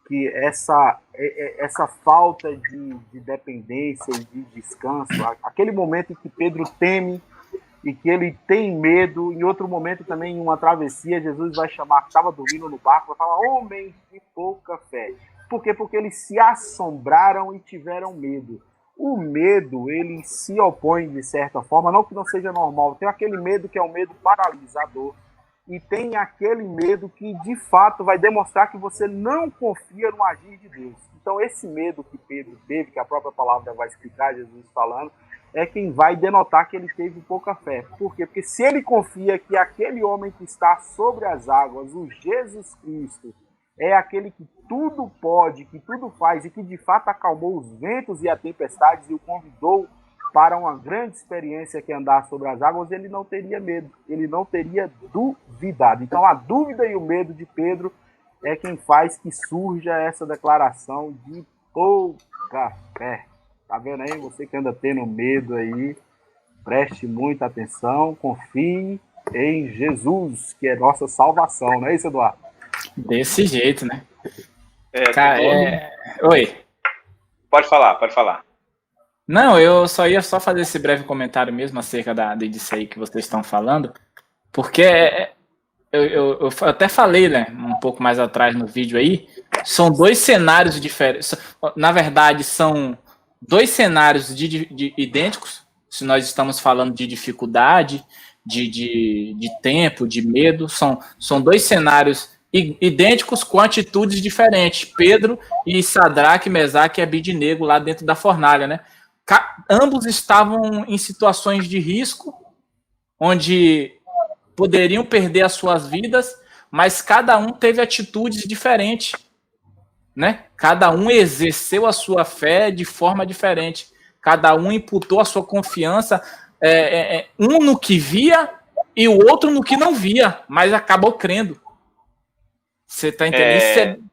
Speaker 2: que essa falta de dependência e de descanso, aquele momento em que Pedro teme e que ele tem medo, em outro momento também, em uma travessia, Jesus vai chamar, que estava dormindo no barco, vai falar, homens de pouca fé. Por quê? Porque eles se assombraram e tiveram medo. O medo, ele se opõe, de certa forma, não que não seja normal, tem aquele medo que é um medo paralisador, e tem aquele medo que, de fato, vai demonstrar que você não confia no agir de Deus. Então, esse medo que Pedro teve, que a própria palavra vai explicar, Jesus falando, é quem vai denotar que ele teve pouca fé. Por quê? Porque se ele confia que aquele homem que está sobre as águas, o Jesus Cristo, é aquele que tudo pode, que tudo faz e que de fato acalmou os ventos e as tempestades e o convidou para uma grande experiência que é andar sobre as águas, ele não teria medo, ele não teria duvidado. Então a dúvida e o medo de Pedro é quem faz que surja essa declaração de pouca fé. Tá vendo aí? Você que anda tendo medo aí, preste muita atenção, confie em Jesus, que é nossa salvação, não é isso, Eduardo?
Speaker 1: Desse jeito, né? Cara, Oi.
Speaker 4: Pode falar.
Speaker 1: Não, eu só ia fazer esse breve comentário mesmo acerca disso aí que vocês estão falando, porque eu até falei, né, um pouco mais atrás no vídeo aí, são dois cenários diferentes. Na verdade, são dois cenários idênticos, se nós estamos falando de dificuldade, de tempo, de medo, são dois cenários idênticos com atitudes diferentes. Pedro e Sadraque, Mesaque e Abidnego lá dentro da fornalha, né? Ambos estavam em situações de risco, onde poderiam perder as suas vidas, mas cada um teve atitudes diferentes, né? Cada um exerceu a sua fé de forma diferente. Cada um imputou a sua confiança, um no que via e o outro no que não via, mas acabou crendo. Você está entendendo?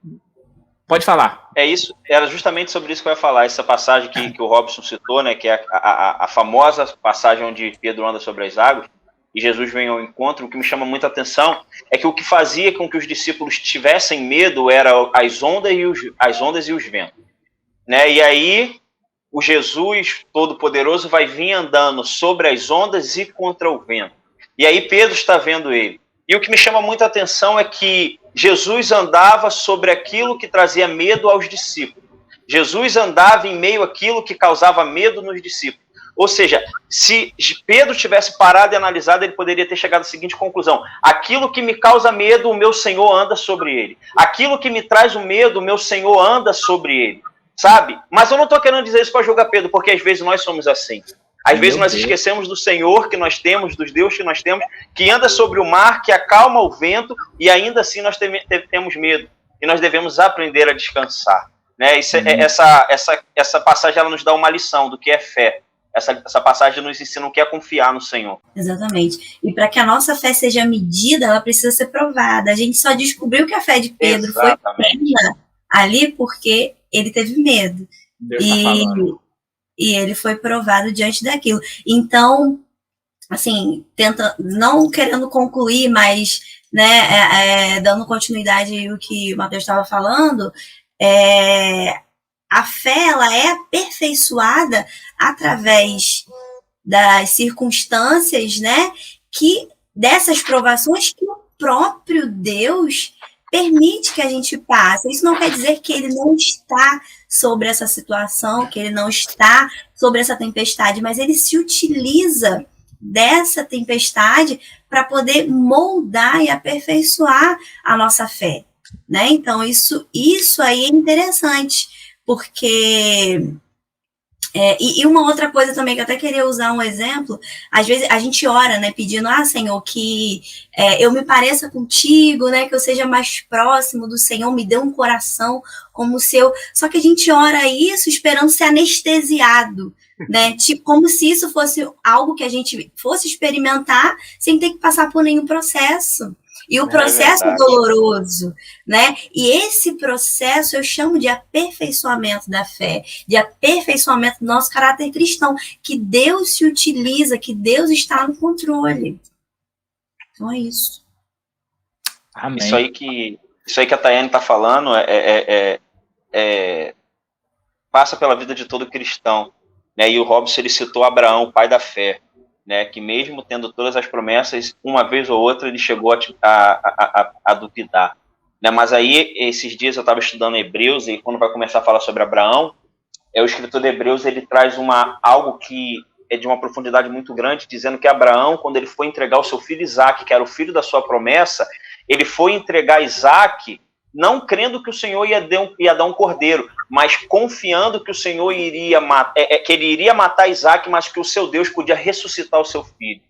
Speaker 1: Pode falar.
Speaker 4: É isso, era justamente sobre isso que eu ia falar, essa passagem que o Robson citou, né, que é a famosa passagem onde Pedro anda sobre as águas e Jesus vem ao encontro. O que me chama muita atenção é que o que fazia com que os discípulos tivessem medo era as ondas e os ventos, né? E aí o Jesus Todo-Poderoso vai vir andando sobre as ondas e contra o vento. E aí Pedro está vendo ele. E o que me chama muita atenção é que Jesus andava sobre aquilo que trazia medo aos discípulos. Jesus andava em meio àquilo que causava medo nos discípulos. Ou seja, se Pedro tivesse parado e analisado, ele poderia ter chegado à seguinte conclusão: aquilo que me causa medo, o meu Senhor anda sobre ele. Aquilo que me traz o medo, o meu Senhor anda sobre ele. Sabe? Mas eu não estou querendo dizer isso para julgar Pedro, porque às vezes nós somos assim. Às vezes nós esquecemos do Senhor que nós temos, dos Deus que nós temos, que anda sobre o mar, que acalma o vento, e ainda assim nós temos medo. E nós devemos aprender a descansar. Né? Essa passagem ela nos dá uma lição do que é fé. Essa passagem nos ensina o que é confiar no Senhor.
Speaker 3: Exatamente. E para que a nossa fé seja medida, ela precisa ser provada. A gente só descobriu que a fé de Pedro foi plena ali porque ele teve medo.
Speaker 1: Deus tá falando.
Speaker 3: E ele foi provado diante daquilo. Então, assim, não querendo concluir, mas né, dando continuidade ao que o Matheus estava falando, a fé ela é aperfeiçoada através das circunstâncias, né, dessas provações que o próprio Deus permite que a gente passe. Isso não quer dizer que ele não está sobre essa situação, que ele não está sobre essa tempestade, mas ele se utiliza dessa tempestade para poder moldar e aperfeiçoar a nossa fé, né? Então, isso aí é interessante, porque E uma outra coisa também, que eu até queria usar um exemplo, às vezes a gente ora, né, pedindo, Senhor, que eu me pareça contigo, né, que eu seja mais próximo do Senhor, me dê um coração como o seu. Só que a gente ora isso esperando ser anestesiado, né, tipo, como se isso fosse algo que a gente fosse experimentar sem ter que passar por nenhum processo. E o processo é doloroso, né? E esse processo eu chamo de aperfeiçoamento da fé, de aperfeiçoamento do nosso caráter cristão, que Deus se utiliza, que Deus está no controle. Então é isso.
Speaker 1: Amém.
Speaker 4: Isso aí que a Tayane está falando passa pela vida de todo cristão, né? E o Robson, ele citou Abraão, o pai da fé, né, que mesmo tendo todas as promessas, uma vez ou outra ele chegou a duvidar. Né? Mas aí, esses dias eu estava estudando Hebreus, e quando vai começar a falar sobre Abraão, o escritor de Hebreus, ele traz algo que é de uma profundidade muito grande, dizendo que Abraão, quando ele foi entregar o seu filho Isaque, que era o filho da sua promessa, ele foi entregar Isaque não crendo que o Senhor ia dar um cordeiro, mas confiando que o Senhor que ele iria matar Isaque, mas que o seu Deus podia ressuscitar o seu filho.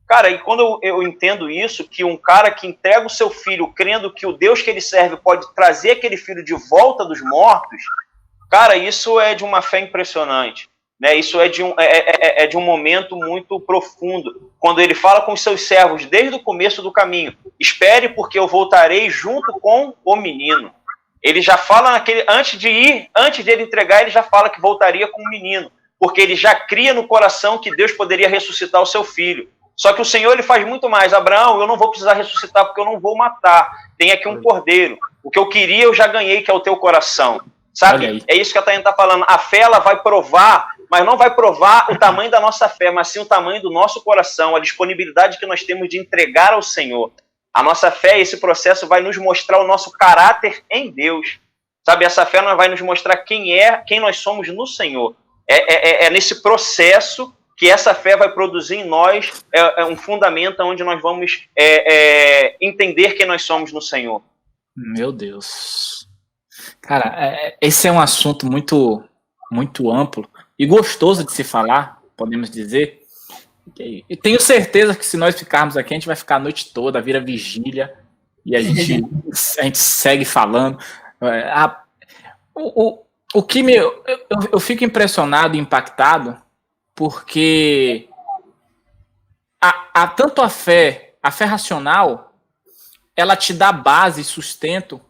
Speaker 4: Cara, e quando eu entendo isso, que um cara que entrega o seu filho crendo que o Deus que ele serve pode trazer aquele filho de volta dos mortos, cara, isso é de uma fé impressionante. Né? Isso é de um momento muito profundo. Quando ele fala com os seus servos desde o começo do caminho, espere porque eu voltarei junto com o menino. Ele já fala antes de ele entregar, ele já fala que voltaria com o menino, porque ele já cria no coração que Deus poderia ressuscitar o seu filho. Só que o Senhor, ele faz muito mais. Abraão, eu não vou precisar ressuscitar porque eu não vou matar. Tem aqui um cordeiro. O que eu queria eu já ganhei, que é o teu coração. Sabe? É isso que a Tayane está falando. A fé, ela vai provar, mas não vai provar o tamanho da nossa fé, mas sim o tamanho do nosso coração, a disponibilidade que nós temos de entregar ao Senhor. A nossa fé, esse processo vai nos mostrar o nosso caráter em Deus. Sabe? Essa fé vai nos mostrar quem nós somos no Senhor. É nesse processo que essa fé vai produzir em nós um fundamento onde nós vamos entender quem nós somos no Senhor.
Speaker 1: Meu Deus. Cara, esse é um assunto muito, muito amplo e gostoso de se falar, podemos dizer. E tenho certeza que se nós ficarmos aqui, a gente vai ficar a noite toda, vira vigília, e a gente segue falando. O que eu fico impressionado e impactado, porque tanto a fé racional, ela te dá base e sustento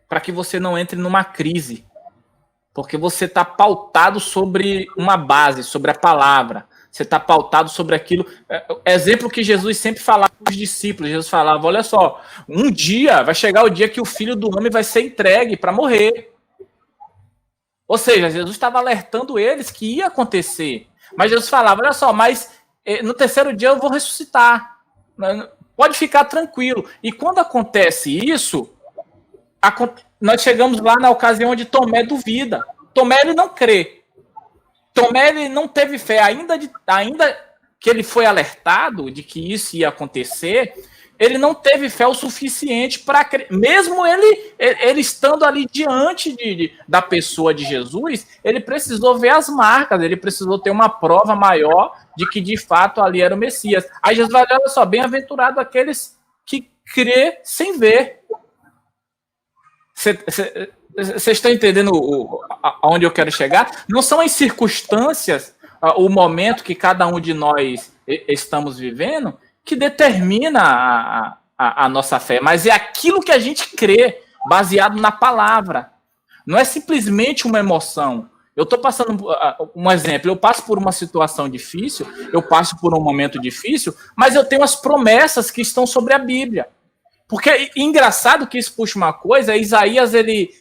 Speaker 1: para que você não entre numa crise, porque você está pautado sobre uma base, sobre a palavra, você está pautado sobre aquilo. Exemplo que Jesus sempre falava para os discípulos, Jesus falava, olha só, um dia, vai chegar o dia que o Filho do Homem vai ser entregue para morrer. Ou seja, Jesus estava alertando eles que ia acontecer. Mas Jesus falava, olha só, mas no terceiro dia eu vou ressuscitar. Pode ficar tranquilo. E quando acontece isso, nós chegamos lá na ocasião onde Tomé duvida. Tomé, ele não crê. Tomé, ele não teve fé. Ainda que ele foi alertado de que isso ia acontecer, ele não teve fé o suficiente para crer. Mesmo ele estando ali diante da pessoa de Jesus, ele precisou ver as marcas, ele precisou ter uma prova maior de que de fato ali era o Messias. Aí Jesus vai dizer, olha só, bem-aventurado aqueles que crê sem ver. Vocês estão entendendo aonde eu quero chegar? Não são as circunstâncias, o momento que cada um de nós estamos vivendo, que determina a nossa fé, mas é aquilo que a gente crê, baseado na palavra. Não é simplesmente uma emoção. Eu estou passando um exemplo, eu passo por uma situação difícil, eu passo por um momento difícil, mas eu tenho as promessas que estão sobre a Bíblia. Porque engraçado que isso puxa uma coisa, Isaías ele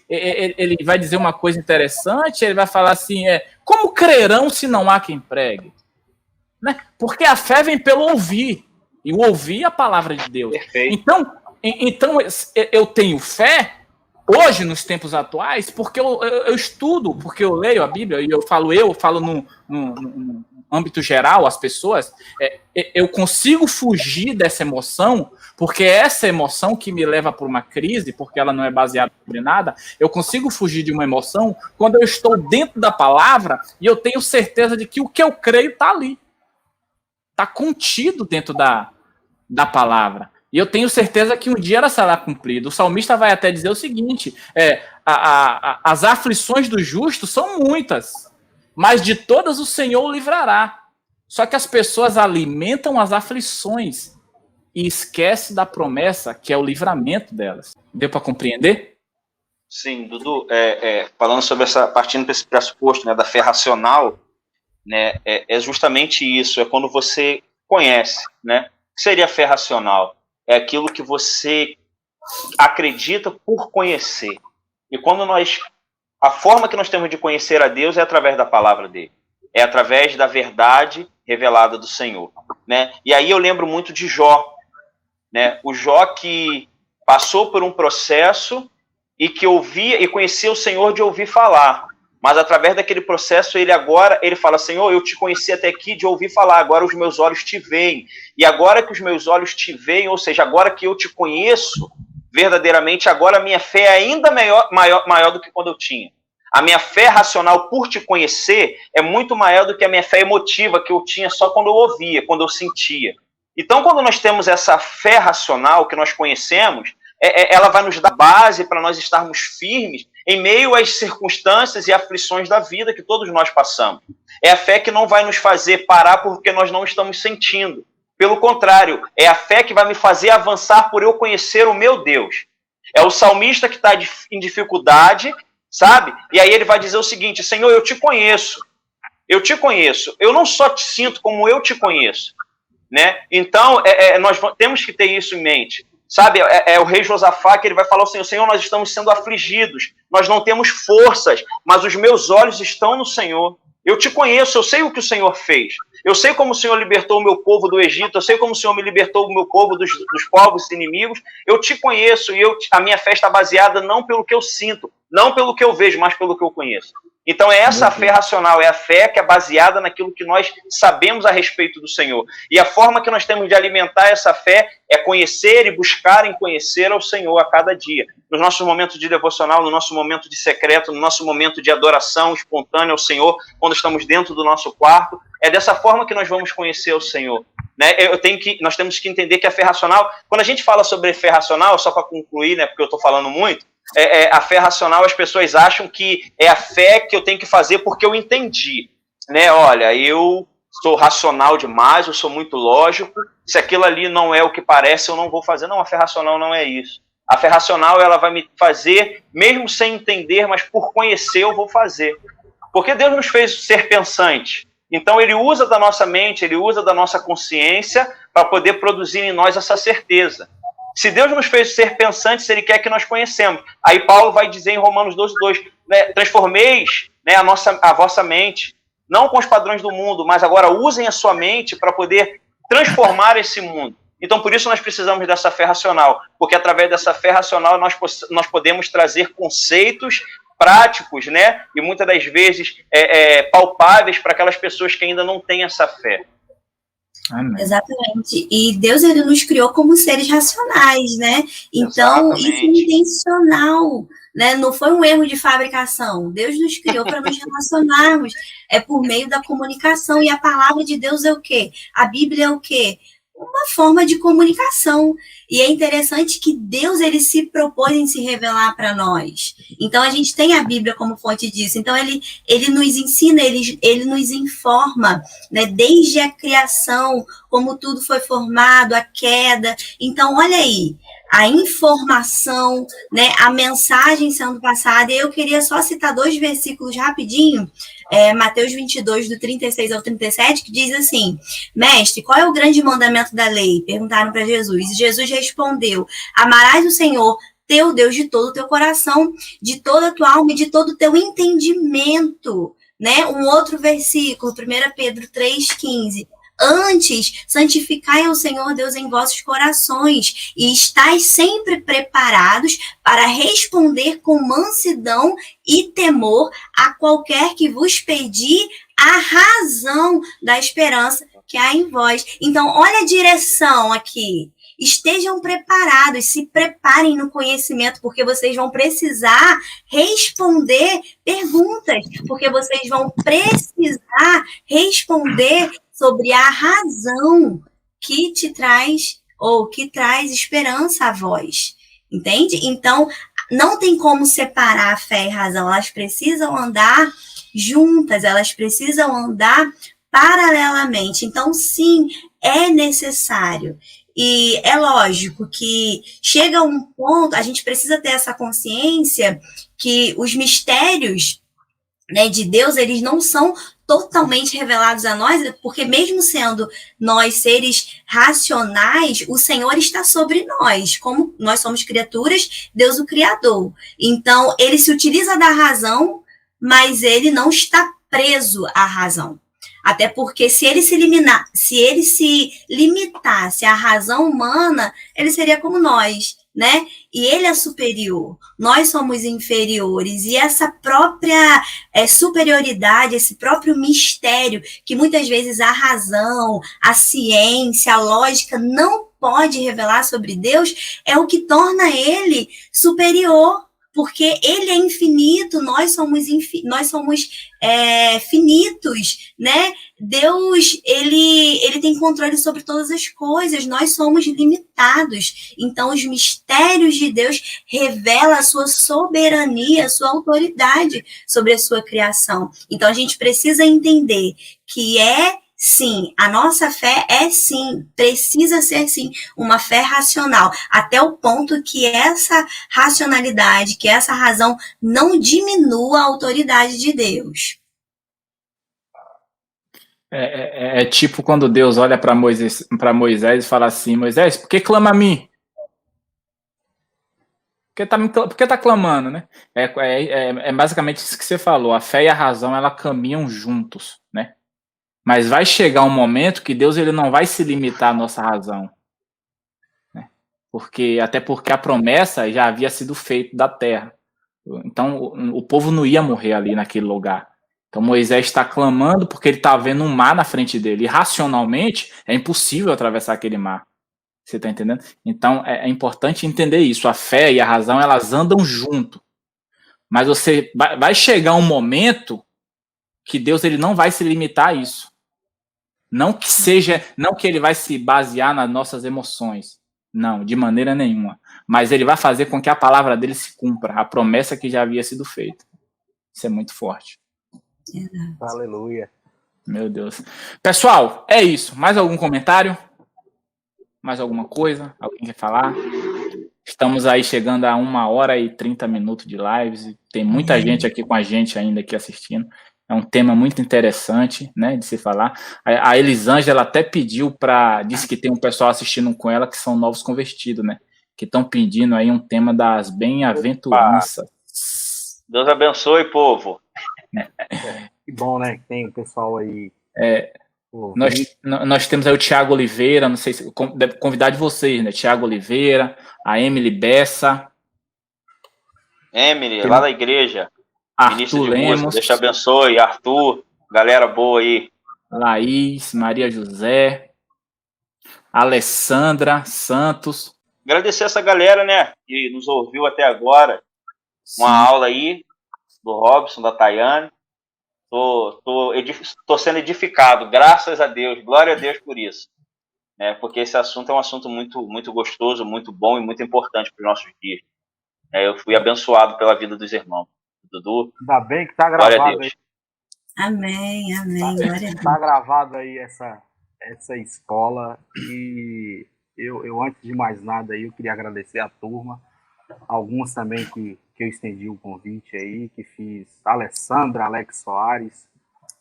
Speaker 1: vai dizer uma coisa interessante, ele vai falar assim, como crerão se não há quem pregue? Né? Porque a fé vem pelo ouvir, e o ouvir é a palavra de Deus.
Speaker 4: Perfeito.
Speaker 1: Então eu tenho fé, hoje, nos tempos atuais, porque eu estudo, porque eu leio a Bíblia, e eu falo num âmbito geral, as pessoas, eu consigo fugir dessa emoção, porque é essa emoção que me leva para uma crise, porque ela não é baseada sobre nada, eu consigo fugir de uma emoção quando eu estou dentro da palavra e eu tenho certeza de que o que eu creio está ali. Está contido dentro da palavra. E eu tenho certeza que um dia ela será cumprida. O salmista vai até dizer o seguinte, as aflições do justo são muitas, mas de todas o Senhor o livrará. Só que as pessoas alimentam as aflições e esquecem da promessa, que é o livramento delas. Deu para compreender?
Speaker 4: Sim, Dudu, falando sobre partindo desse pressuposto, né, da fé racional, né, é justamente isso, é quando você conhece, né? O que seria a fé racional? É aquilo que você acredita por conhecer. E quando a forma que nós temos de conhecer a Deus é através da palavra dele. É através da verdade revelada do Senhor, né? E aí eu lembro muito de Jó, né? O Jó que passou por um processo e que ouvia e conhecia o Senhor de ouvir falar. Mas através daquele processo, ele fala, Senhor, eu te conheci até aqui de ouvir falar, agora os meus olhos te veem. E agora que os meus olhos te veem, ou seja, agora que eu te conheço verdadeiramente, agora a minha fé é ainda maior do que quando eu tinha. A minha fé racional por te conhecer é muito maior do que a minha fé emotiva que eu tinha só quando eu ouvia, quando eu sentia. Então, quando nós temos essa fé racional que nós conhecemos, ela vai nos dar base para nós estarmos firmes em meio às circunstâncias e aflições da vida que todos nós passamos. É a fé que não vai nos fazer parar porque nós não estamos sentindo. Pelo contrário, é a fé que vai me fazer avançar por eu conhecer o meu Deus. É o salmista que está em dificuldade, sabe? E aí ele vai dizer o seguinte, Senhor, eu te conheço. Eu te conheço. Eu não só te sinto, como eu te conheço. Né? Então, nós temos que ter isso em mente. Sabe, o rei Josafá que ele vai falar ao Senhor, Senhor, nós estamos sendo afligidos, nós não temos forças, mas os meus olhos estão no Senhor. Eu te conheço, eu sei o que o Senhor fez. Eu sei como o Senhor libertou o meu povo do Egito, eu sei como o Senhor me libertou o meu povo dos povos inimigos. Eu te conheço e a minha fé está baseada não pelo que eu sinto, não pelo que eu vejo, mas pelo que eu conheço. Então é essa a fé racional, é a fé que é baseada naquilo que nós sabemos a respeito do Senhor. E a forma que nós temos de alimentar essa fé é conhecer e buscar em conhecer ao Senhor a cada dia. No nosso momento de devocional, no nosso momento de secreto, no nosso momento de adoração espontânea ao Senhor, quando estamos dentro do nosso quarto, é dessa forma que nós vamos conhecer o Senhor. Né? Nós temos que entender que a fé racional, quando a gente fala sobre fé racional, só para concluir, né, porque eu estou falando muito, a fé racional, as pessoas acham que é a fé que eu tenho que fazer porque eu entendi. Né? Olha, eu sou racional demais, eu sou muito lógico, se aquilo ali não é o que parece, eu não vou fazer. Não, a fé racional não é isso. A fé racional, ela vai me fazer, mesmo sem entender, mas por conhecer eu vou fazer. Porque Deus nos fez ser pensantes. Então ele usa da nossa mente, ele usa da nossa consciência para poder produzir em nós essa certeza. Se Deus nos fez ser pensantes, ele quer que nós conhecemos. Aí Paulo vai dizer em Romanos 12:2, né, transformeis, né, a vossa mente, não com os padrões do mundo, mas agora usem a sua mente para poder transformar esse mundo. Então, por isso nós precisamos dessa fé racional, porque através dessa fé racional nós podemos trazer conceitos práticos, né, e muitas das vezes palpáveis para aquelas pessoas que ainda não têm essa fé.
Speaker 3: Amém. Exatamente. E Deus, ele nos criou como seres racionais, né? Então, isso é intencional, né? Não foi um erro de fabricação. Deus nos criou para nos relacionarmos. É por meio da comunicação. E a palavra de Deus é o quê? A Bíblia é o quê? Uma forma de comunicação. E é interessante que Deus, ele se propôs em se revelar para nós. Então, a gente tem a Bíblia como fonte disso. Então, ele nos ensina, ele nos informa, né, desde a criação, como tudo foi formado, a queda. Então, olha aí, a informação, né, a mensagem sendo passada. E eu queria só citar 2 versículos rapidinho. Mateus 22, do 36 ao 37, que diz assim, mestre, qual é o grande mandamento da lei? Perguntaram para Jesus. E Jesus respondeu, amarás o Senhor, teu Deus, de todo o teu coração, de toda a tua alma e de todo o teu entendimento. Né? Um outro versículo, 1 Pedro 3,15. Antes, santificai ao Senhor Deus em vossos corações e estais sempre preparados para responder com mansidão e temor a qualquer que vos pedir a razão da esperança que há em vós. Então, olha a direção aqui. Estejam preparados, se preparem no conhecimento, porque vocês vão precisar responder perguntas, porque vocês vão precisar responder sobre a razão que te traz, ou que traz esperança a vós. Entende? Então, não tem como separar a fé e a razão, elas precisam andar juntas, elas precisam andar paralelamente. Então, sim, é necessário. E é lógico que chega um ponto, a gente precisa ter essa consciência que os mistérios, né, de Deus, eles não são totalmente revelados a nós, porque mesmo sendo nós seres racionais, o Senhor está sobre nós, como nós somos criaturas, Deus o Criador. Então, ele se utiliza da razão, mas ele não está preso à razão. Até porque se ele se limitasse à razão humana, ele seria como nós, né? E ele é superior, nós somos inferiores, e essa própria superioridade, esse próprio mistério, que muitas vezes a razão, a ciência, a lógica não pode revelar sobre Deus, é o que torna ele superior, porque ele é infinito, nós somos finitos, né? Deus, ele tem controle sobre todas as coisas, nós somos limitados. Então, os mistérios de Deus revelam a sua soberania, a sua autoridade sobre a sua criação. Então, a gente precisa entender que sim, a nossa fé precisa ser sim, uma fé racional, até o ponto que essa racionalidade, que essa razão não diminua a autoridade de Deus.
Speaker 1: É tipo quando Deus olha para Moisés e fala assim: Moisés, por que clama a mim? Por que tá clamando, né? É basicamente isso que você falou. A fé e a razão, ela caminham juntos, né? Mas vai chegar um momento que Deus ele não vai se limitar à nossa razão, né? Até porque a promessa já havia sido feita da terra. Então o povo não ia morrer ali naquele lugar. Então Moisés está clamando porque ele está vendo um mar na frente dele. E racionalmente é impossível atravessar aquele mar. Você está entendendo? Então é importante entender isso. A fé e a razão elas andam junto. Mas vai chegar um momento que Deus ele não vai se limitar a isso. Não que ele vai se basear nas nossas emoções. Não, de maneira nenhuma. Mas ele vai fazer com que a palavra dele se cumpra, a promessa que já havia sido feita. Isso é muito forte.
Speaker 2: Aleluia.
Speaker 1: Meu Deus. Pessoal, é isso. Mais algum comentário? Mais alguma coisa? Alguém quer falar? Estamos aí chegando a 1h30 de lives. Tem muita gente aqui com a gente ainda aqui assistindo. É um tema muito interessante, né, de se falar. A Elisângela até disse que tem um pessoal assistindo com ela que são novos convertidos, né? Que estão pedindo aí um tema das bem-aventuranças.
Speaker 4: Deus abençoe, povo.
Speaker 2: Que bom, né? Tem o pessoal aí.
Speaker 1: Nós temos aí o Tiago Oliveira, não sei se deve convidar de vocês, né? Tiago Oliveira, a Emily Bessa.
Speaker 4: Emily, lá da igreja.
Speaker 1: Arthur Lemos.
Speaker 4: Deus te abençoe, Arthur, galera boa aí.
Speaker 1: Laís, Maria José, Alessandra Santos.
Speaker 4: Agradecer essa galera, né, que nos ouviu até agora.
Speaker 1: Sim.
Speaker 4: Uma aula aí do Robson, da Tayane. Tô sendo edificado, graças a Deus, glória a Deus por isso. Porque esse assunto é um assunto muito, muito gostoso, muito bom e muito importante para os nossos dias. Eu fui abençoado pela vida dos irmãos. Dudu.
Speaker 2: Ainda bem que tá gravado aí.
Speaker 3: Amém. Glória a Deus.
Speaker 2: Tá gravado aí essa escola. E eu, antes de mais nada, aí, eu queria agradecer a turma. Alguns também que eu estendi o convite aí, que fiz Alessandra, Alex Soares,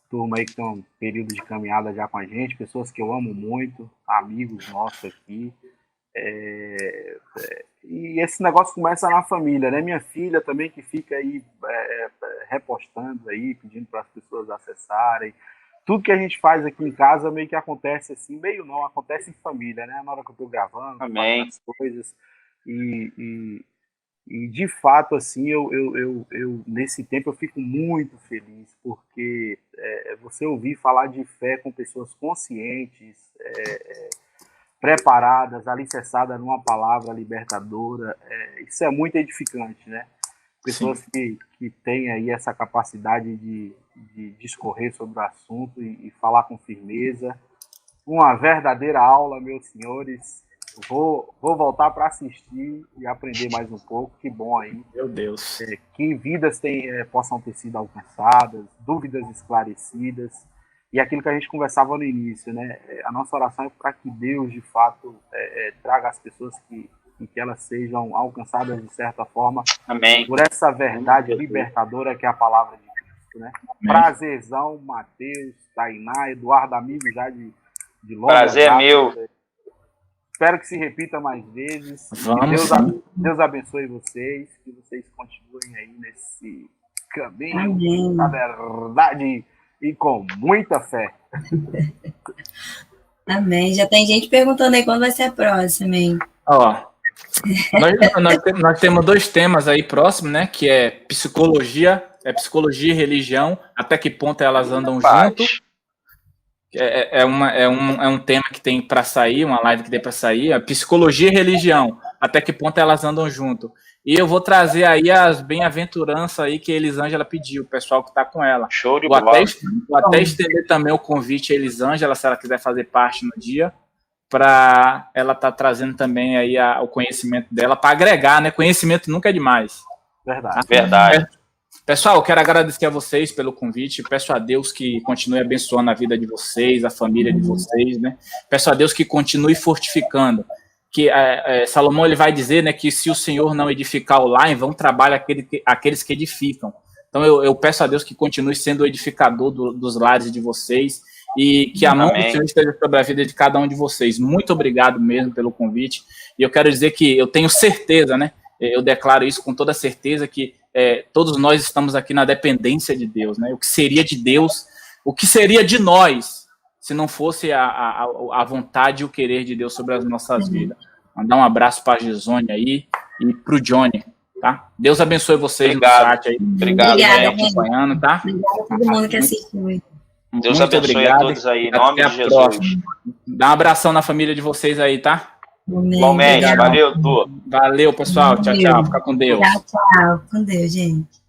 Speaker 2: turma aí que tem um período de caminhada já com a gente, pessoas que eu amo muito, amigos nossos aqui. E esse negócio começa na família, né? Minha filha também que fica aí repostando aí, pedindo para as pessoas acessarem. tudo que a gente faz aqui em casa meio que acontece assim, meio não, acontece em família, né? Na hora que eu tô gravando,
Speaker 4: Amém.
Speaker 2: as coisas. E de fato, assim, eu nesse tempo eu fico muito feliz, porque você ouvir falar de fé com pessoas conscientes, preparadas, alicerçadas numa palavra libertadora, isso é muito edificante, né? Pessoas que têm aí essa capacidade de discorrer sobre o assunto e falar com firmeza. Uma verdadeira aula, meus senhores. Vou voltar para assistir e aprender mais um pouco. Que bom aí.
Speaker 1: Meu Deus.
Speaker 2: Que vidas possam ter sido alcançadas, dúvidas esclarecidas. E aquilo que a gente conversava no início, né? A nossa oração é para que Deus, de fato, traga as pessoas que elas sejam alcançadas de certa forma.
Speaker 4: Amém.
Speaker 2: Por essa verdade libertadora que é a palavra de Cristo, né? Prazerzão, Mateus, Tainá, Eduardo, amigo já de longa
Speaker 4: Prazer é meu.
Speaker 2: Espero que se repita mais vezes.
Speaker 1: Vamos.
Speaker 2: Deus abençoe vocês, que vocês continuem aí nesse caminho,
Speaker 3: Amém.
Speaker 2: na verdade, e com muita fé.
Speaker 3: Amém. Já tem gente perguntando aí quando vai ser a próxima, hein?
Speaker 1: Ó, nós temos 2 temas aí próximos, né? Que é psicologia e religião, até que ponto elas andam junto. É um tema que tem para sair, uma live que tem para sair, a psicologia e religião, até que ponto elas andam junto. E eu vou trazer aí as bem-aventuranças aí que a Elisângela pediu, o pessoal que está com ela.
Speaker 4: Show de
Speaker 1: Vou
Speaker 4: bola.
Speaker 1: até estender também o convite a Elisângela, se ela quiser fazer parte no dia, para ela estar trazendo também aí o conhecimento dela, para agregar, né? Conhecimento nunca é demais.
Speaker 4: Verdade.
Speaker 1: Pessoal, eu quero agradecer a vocês pelo convite, peço a Deus que continue abençoando a vida de vocês, a família de vocês, né? Peço a Deus que continue fortificando, que Salomão ele vai dizer, né, que se o Senhor não edificar o lar, em vão trabalhar aqueles que edificam. Então eu peço a Deus que continue sendo o edificador dos lares de vocês e que a mão do Senhor esteja sobre a vida de cada um de vocês. Muito obrigado mesmo pelo convite. E eu quero dizer que eu tenho certeza, né? Eu declaro isso com toda certeza que todos nós estamos aqui na dependência de Deus, né? O que seria de Deus, o que seria de nós se não fosse a vontade e o querer de Deus sobre as nossas vidas. Mandar um abraço para a Gisone aí e para o Johnny, tá? Deus abençoe vocês no chat aí.
Speaker 4: Obrigado,
Speaker 1: acompanhando, tá?
Speaker 3: Obrigada a todo mundo que assistiu.
Speaker 4: Deus
Speaker 1: Muito
Speaker 4: abençoe
Speaker 1: obrigado.
Speaker 4: a todos aí, em nome de Jesus.
Speaker 1: Próxima. Dá um abração na família de vocês aí, tá?
Speaker 4: Igualmente. Valeu, Tu.
Speaker 1: Valeu, pessoal. Tchau, tchau. Fica com Deus.
Speaker 3: Tchau, tchau. Com Deus, gente.